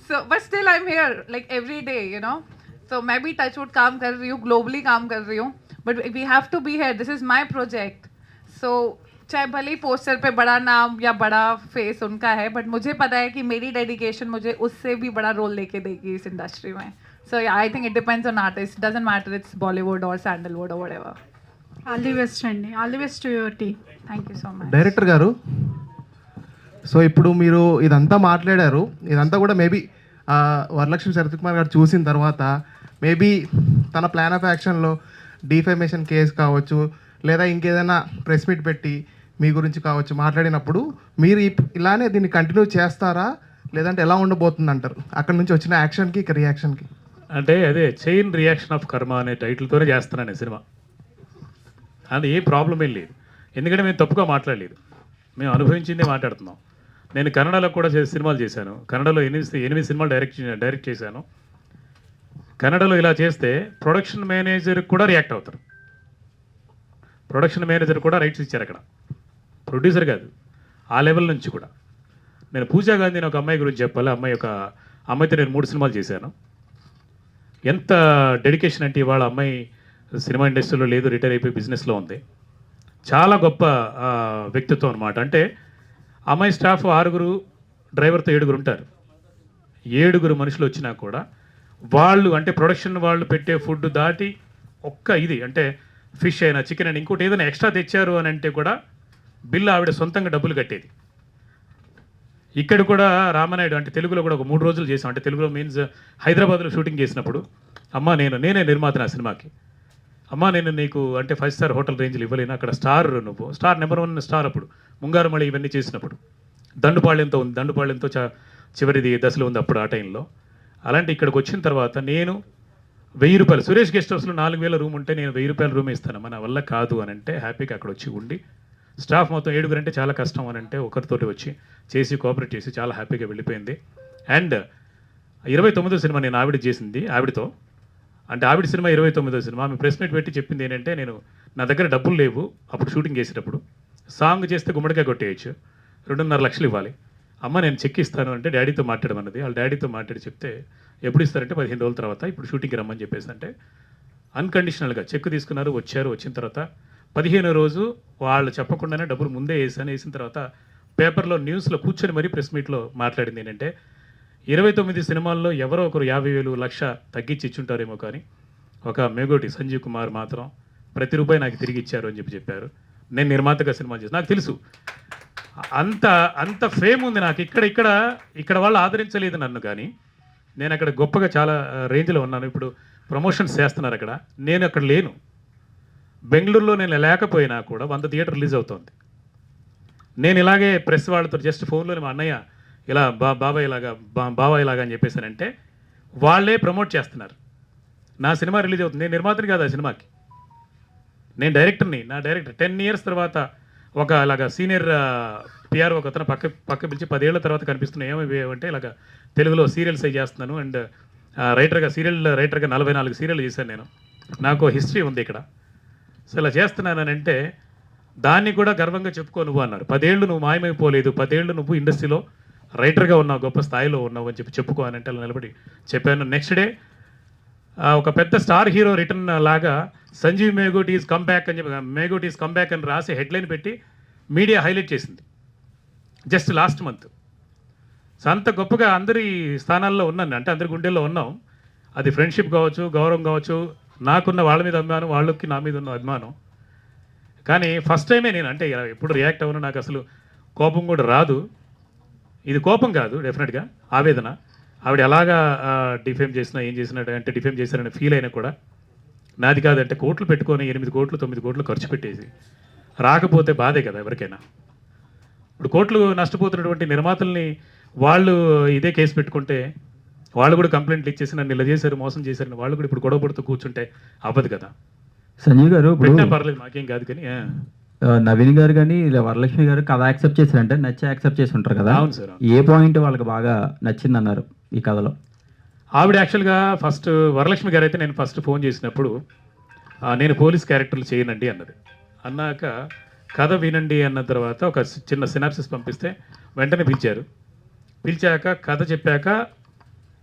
so but still I am here like every day, you know. So मैं भी टचवुड काम कर रही हूँ, ग्लोबली काम कर रही हूँ, but we have to be here, this is my project. So चाहे भले ही पोस्टर पे बड़ा नाम या बड़ा फेस उनका है, बट मुझे पता है कि मेरी डेडिकेशन मुझे उससे भी बड़ा रोल लेके देगी इस इंडस्ट्री में। So I think it depends on artist, doesn't matter it's Bollywood और सैंडलवुड और व्हाटएवर। ఆల్ ది బెస్ట్ అండి, all the best to your team. Thank you so much. Director గారు, సో ఇప్పుడు మీరు ఇదంతా మాట్లాడారు, ఇదంతా కూడా మేబీ వరలక్ష్మి శరత్ కుమార్ గారు చూసిన తర్వాత మేబీ తన ప్లాన్ ఆఫ్ యాక్షన్లో డిఫేమేషన్ కేసు కావచ్చు లేదా ఇంకేదైనా ప్రెస్ మీట్ పెట్టి మీ గురించి కావచ్చు మాట్లాడినప్పుడు మీరు ఇలానే దీన్ని కంటిన్యూ చేస్తారా లేదంటే ఎలా ఉండబోతుంది అంటారు? అక్కడ నుంచి వచ్చిన యాక్షన్కి ఇక రియాక్షన్కి. అంటే అదే చైన్ రియాక్షన్ ఆఫ్ కర్మ అనే టైటిల్తోనే చేస్తున్నాను ఈ సినిమా. అది ఏ ప్రాబ్లం ఏం లేదు, ఎందుకంటే మేము తప్పుగా మాట్లాడలేదు, మేము అనుభవించిందే మాట్లాడుతున్నాం. నేను కన్నడలో కూడా సినిమాలు చేశాను, కన్నడలో 8 సినిమాలు డైరెక్ట్ చేశాను. కన్నడలో ఇలా చేస్తే ప్రొడక్షన్ మేనేజర్ కూడా రియాక్ట్ అవుతారు. ప్రొడక్షన్ మేనేజర్ కూడా రైట్స్ ఇచ్చారు అక్కడ, ప్రొడ్యూసర్ కాదు, ఆ లెవెల్ నుంచి కూడా. నేను పూజా గాంధీ అని ఒక అమ్మాయి గురించి చెప్పాలి. అమ్మాయితో నేను 3 సినిమాలు చేశాను. ఎంత డెడికేషన్ అంటే ఇవాళ అమ్మాయి సినిమా ఇండస్ట్రీలో లేదు, రిటైర్ అయిపోయి బిజినెస్లో ఉంది. చాలా గొప్ప వ్యక్తిత్వం అనమాట. అంటే అమ్మాయి స్టాఫ్ 6 డ్రైవర్తో 7 ఉంటారు. 7 మనుషులు వచ్చినా కూడా వాళ్ళు అంటే ప్రొడక్షన్ వాళ్ళు పెట్టే ఫుడ్ దాటి ఒక్క ఇది అంటే ఫిష్ అయినా చికెన్ అయినా ఇంకోటి ఏదైనా ఎక్స్ట్రా తెచ్చారు అని అంటే కూడా బిల్లు ఆవిడ సొంతంగా డబ్బులు కట్టేది. ఇక్కడ కూడా రామనాయుడు అంటే తెలుగులో కూడా ఒక 3 రోజులు చేసాం. అంటే తెలుగులో మీన్స్ హైదరాబాద్లో షూటింగ్ చేసినప్పుడు నేనే నిర్మాత నా సినిమాకి. నేను నీకు అంటే 5 స్టార్ హోటల్ రేంజ్లు ఇవ్వలేను, అక్కడ నువ్వు స్టార్ నెంబర్ 1 స్టార్. అప్పుడు ముంగారుమళి ఇవన్నీ చేసినప్పుడు దండుపాళ్యంతో ఉంది, దండుపాళ్యంతో చివరిది దశలో ఉంది అప్పుడు ఆ టైంలో. అలాంటి ఇక్కడికి వచ్చిన తర్వాత నేను 1000 రూపాయలు సురేష్ గెస్ట్ హౌస్లో 4000 రూమ్ ఉంటే నేను 1000 రూపాయల రూమ్ ఇస్తాను, మన వల్ల కాదు అని అంటే హ్యాపీగా అక్కడ వచ్చి ఉండి స్టాఫ్ మొత్తం 7 అంటే చాలా కష్టం అని అంటే ఒకరితోటి వచ్చి చేసి కోఆపరేట్ చేసి చాలా హ్యాపీగా వెళ్ళిపోయింది. అండ్ 29వ సినిమా నేను ఆవిడ చేసింది, ఆవిడతో అంటే ఆవిడ సినిమా 29వ సినిమా. ఆమె ప్రెస్ మీట్ పెట్టి చెప్పింది ఏంటంటే నా దగ్గర డబ్బులు లేవు అప్పుడు షూటింగ్ చేసేటప్పుడు, సాంగ్ చేస్తే గుమ్మడికాయ కొట్టేయచ్చు, 2.5 లక్షలు ఇవ్వాలి, నేను చెక్ ఇస్తాను అంటే డాడీతో మాట్లాడమన్నది. వాళ్ళ డాడీతో మాట్లాడి చెప్తే ఎప్పుడు ఇస్తారంటే 15 రోజుల తర్వాత ఇప్పుడు షూటింగ్కి రమ్మని చెప్పేసి అంటే అన్కండిషనల్గా చెక్ తీసుకున్నారు. వచ్చిన తర్వాత 15వ రోజు వాళ్ళు చెప్పకుండానే డబ్బులు ముందే వేసిన తర్వాత పేపర్లో న్యూస్లో కూర్చొని మరీ ప్రెస్ మీట్లో మాట్లాడింది ఏంటంటే 29 సినిమాల్లో ఎవరో ఒకరు 50,000 లక్ష తగ్గించి ఇచ్చుంటారేమో, కానీ ఒక మేగోటి సంజీవ్ కుమార్ మాత్రం ప్రతి రూపాయి నాకు తిరిగి ఇచ్చారు అని చెప్పారు. నేను నిర్మాతగా సినిమా చేసి నాకు తెలుసు అంత ఫేమ్ ఉంది నాకు. ఇక్కడ వాళ్ళు ఆదరించలేదు నన్ను, కానీ నేను అక్కడ గొప్పగా చాలా రేంజ్లో ఉన్నాను. ఇప్పుడు ప్రమోషన్స్ చేస్తున్నారు అక్కడ, నేను అక్కడ లేను. బెంగళూరులో నేను లేకపోయినా కూడా 100 థియేటర్ రిలీజ్ అవుతుంది. నేను ఇలాగే ప్రెస్ వాళ్ళతో జస్ట్ ఫోన్లోనే మా అన్నయ్య ఇలా బాబాయ్ ఇలాగా అని చెప్పేసానంటే వాళ్ళే ప్రమోట్ చేస్తున్నారు. నా సినిమా రిలీజ్ అవుతుంది, నేను నిర్మాతని కాదు ఆ సినిమాకి, నేను డైరెక్టర్ని. నా డైరెక్టర్ 10 ఇయర్స్ తర్వాత ఒక ఇలాగా సీనియర్ పిఆర్ ఒక అతను పక్క పిలిచి 10 ఏళ్ల తర్వాత కనిపిస్తున్నాయి ఏమంటే ఇలాగ తెలుగులో సీరియల్స్ అవి చేస్తున్నాను అండ్ సీరియల్ రైటర్గా 44 సీరియల్ చేశాను నేను. నాకు హిస్టరీ ఉంది ఇక్కడ. సో ఇలా చేస్తున్నానని అంటే దాన్ని కూడా గర్వంగా చెప్పుకో నువ్వు అన్నారు. 10 ఏళ్ళు నువ్వు మాయమైపోలేదు, 10 ఏళ్ళు నువ్వు ఇండస్ట్రీలో రైటర్గా ఉన్నావు, గొప్ప స్థాయిలో ఉన్నావు అని చెప్పుకో అని అంటే అలా నిలబడి చెప్పాను. నెక్స్ట్ డే ఒక పెద్ద స్టార్ హీరో రిటర్న్ లాగా సంజీవ్ మేగోట్ ఈజ్ కంబ్యాక్ అని చెప్పి మేగోట్ ఈజ్ కంబ్యాక్ అని రాసి హెడ్లైన్ పెట్టి మీడియా హైలైట్ చేసింది జస్ట్ లాస్ట్ మంత్. సో అంత గొప్పగా అందరి స్థానాల్లో ఉన్నాను, అంటే అందరి గుండెల్లో ఉన్నాం. అది ఫ్రెండ్షిప్ కావచ్చు, గౌరవం కావచ్చు, నాకున్న వాళ్ళ మీద అభిమానం, వాళ్ళకి నా మీద ఉన్న అభిమానం. కానీ ఫస్ట్ టైమే నేను అంటే ఎప్పుడు రియాక్ట్ అవ్వను, నాకు అసలు కోపం కూడా రాదు. ఇది కోపం కాదు, డెఫినెట్గా ఆవేదన. ఆవిడ ఎలాగా డిఫేమ్ చేసినా ఏం చేసినా అంటే డిఫేమ్ చేశారని ఫీల్ అయినా కూడా నాది కాదంటే కోట్లు పెట్టుకొని 8 కోట్లు 9 కోట్లు ఖర్చు పెట్టేసి రాకపోతే బాధే కదా ఎవరికైనా. ఇప్పుడు కోట్లు నష్టపోతున్నటువంటి నిర్మాతల్ని వాళ్ళు ఇదే కేసు పెట్టుకుంటే వాళ్ళు కూడా కంప్లైంట్లు ఇచ్చేసి నన్ను ఇలా చేశారు, మోసం చేశారని వాళ్ళు కూడా ఇప్పుడు గొడవ పడుతూ కూర్చుంటే అవ్వదు కదా. సంజీవ్ గారు పెట్టినా పర్లేదు, మాకేం కాదు. కానీ నవీన్ గారు కానీ ఇలా వరలక్ష్మి గారు కథ యాక్సెప్ట్ చేశారంటే నచ్చి యాక్సెప్ట్ చేసి ఉంటారు కదా. అవును సార్. ఏ పాయింట్ వాళ్ళకి బాగా నచ్చింది అన్నారు ఈ కథలో? ఆవిడ యాక్చువల్గా ఫస్ట్ వరలక్ష్మి గారు అయితే నేను ఫస్ట్ ఫోన్ చేసినప్పుడు నేను పోలీస్ క్యారెక్టర్లు చేయనండి అన్నది. అన్నాక కథ వినండి అన్న తర్వాత ఒక చిన్న సినాప్సిస్ పంపిస్తే వెంటనే పిలిచాక కథ చెప్పాక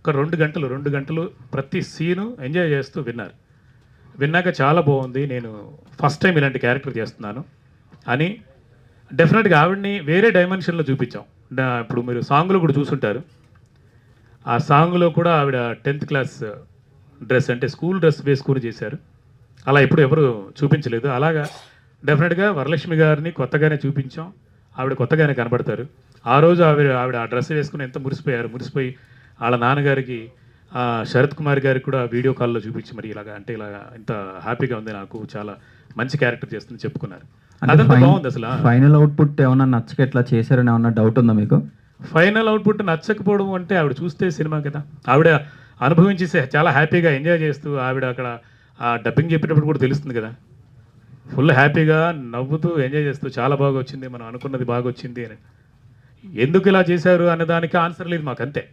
ఒక 2 గంటలు ప్రతి సీను ఎంజాయ్ చేస్తూ విన్నాక చాలా బాగుంది, నేను ఫస్ట్ టైం ఇలాంటి క్యారెక్టర్ చేస్తున్నాను అని డెఫినెట్గా ఆవిడని వేరే డైమెన్షన్లో చూపించాం. ఇప్పుడు మీరు సాంగ్లో కూడా చూసుంటారు, ఆ సాంగ్లో కూడా ఆవిడ 10th క్లాస్ డ్రెస్ అంటే స్కూల్ డ్రెస్ వేసుకుని చేశారు. అలా ఎప్పుడు ఎవరు చూపించలేదు. అలాగా డెఫినెట్గా వరలక్ష్మి గారిని కొత్తగానే చూపించాం, ఆవిడ కొత్తగానే కనబడతారు. ఆ రోజు ఆవిడ ఆ డ్రెస్ వేసుకుని ఎంత మురిసిపోయి వాళ్ళ నాన్నగారికి శరత్ కుమార్ గారికి కూడా వీడియో కాల్లో చూపించి మరి ఇలాగా అంటే ఇలాగా ఇంత హ్యాపీగా ఉంది, నాకు చాలా మంచి క్యారెక్టర్ చేస్తుంది చెప్పుకున్నారు. అదంతా బాగుంది. అసలు ఫైనల్ అవుట్పుట్ ఏమన్నా నచ్చక ఎట్లా చేశారని ఏమన్నా డౌట్ ఉందా మీకు? ఫైనల్ అవుట్పుట్ నచ్చకపోవడం అంటే ఆవిడ చూస్తే సినిమా కదా, ఆవిడ అనుభవించి చాలా హ్యాపీగా ఎంజాయ్ చేస్తూ ఆవిడ అక్కడ డబ్బింగ్ చెప్పేటప్పుడు కూడా తెలుస్తుంది కదా, ఫుల్ హ్యాపీగా నవ్వుతూ ఎంజాయ్ చేస్తూ చాలా బాగా వచ్చింది, మనం అనుకున్నది బాగా వచ్చింది అని. ఎందుకు ఇలా చేశారు అనే దానికి ఆన్సర్ లేదు మాకు, అంతే.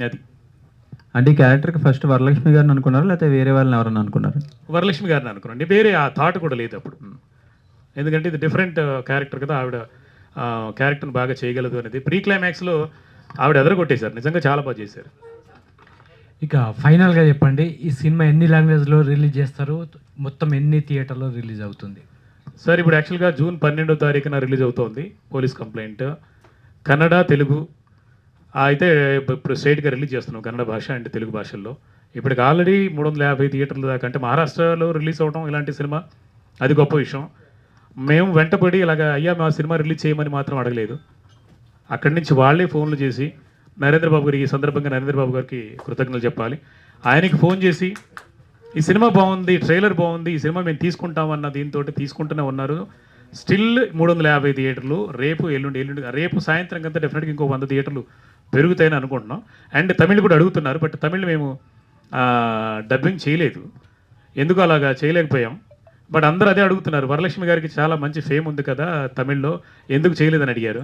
అది అంటే ఈ క్యారెక్టర్కి ఫస్ట్ వరలక్ష్మి గారిని అనుకున్నారు లేకపోతే వేరే వాళ్ళని ఎవరన్నా అనుకున్నారు? వరలక్ష్మి గారిని అనుకున్నాండి, వేరే ఆ థాట్ కూడా లేదు అప్పుడు. ఎందుకంటే ఇది డిఫరెంట్ క్యారెక్టర్ కదా, ఆవిడ క్యారెక్టర్ని బాగా చేయగలదు అనేది ప్రీ క్లైమాక్స్లో ఆవిడ ఎదరగొట్టేశారు, నిజంగా చాలా బాగా చేశారు. ఇక ఫైనల్గా చెప్పండి, ఈ సినిమా ఎన్ని లాంగ్వేజ్లో రిలీజ్ చేస్తారు, మొత్తం ఎన్ని థియేటర్లో రిలీజ్ అవుతుంది? సార్ ఇప్పుడు యాక్చువల్గా జూన్ 12వ తారీఖున రిలీజ్ అవుతోంది పోలీస్ కంప్లైంట్, కన్నడ, తెలుగు అయితే ఇప్పుడు స్ట్రైట్గా రిలీజ్ చేస్తున్నాం కన్నడ భాష అండ్ తెలుగు భాషల్లో. ఇప్పటికి ఆల్రెడీ 350 థియేటర్ల దాకా, అంటే మహారాష్ట్రలో రిలీజ్ అవడం ఇలాంటి సినిమా అది గొప్ప విషయం. మేము వెంటపడి ఇలాగ అయ్యా మా సినిమా రిలీజ్ చేయమని మాత్రం అడగలేదు, అక్కడి నుంచి వాళ్ళే ఫోన్లు చేసి నరేంద్ర బాబు గారికి, ఈ సందర్భంగా నరేంద్ర బాబు గారికి కృతజ్ఞతలు చెప్పాలి. ఆయనకి ఫోన్ చేసి ఈ సినిమా బాగుంది, ట్రైలర్ బాగుంది, ఈ సినిమా మేము తీసుకుంటామన్న దీంతో తీసుకుంటూనే ఉన్నారు. స్టిల్ 350 థియేటర్లు, ఎల్లుండి రేపు సాయంత్రం కంతా డెఫినెట్గా ఇంకో 100 థియేటర్లు పెరుగుతాయని అనుకుంటున్నాం. అండ్ తమిళ్ కూడా అడుగుతున్నారు, బట్ తమిళ్ మేము డబ్బింగ్ చేయలేదు, ఎందుకు అలాగా చేయలేకపోయాం. బట్ అందరూ అదే అడుగుతున్నారు, వరలక్ష్మి గారికి చాలా మంచి ఫేమ్ ఉంది కదా తమిళ్లో, ఎందుకు చేయలేదని అడిగారు.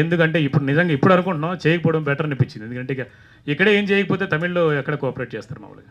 ఎందుకంటే ఇప్పుడు నిజంగా ఇప్పుడు అనుకుంటున్నాం చేయకపోవడం బెటర్ అనిపించింది, ఎందుకంటే ఇక్కడే ఏం చేయకపోతే తమిళ్లో ఎక్కడ కోఆపరేట్ చేస్తారు మామూలుగా.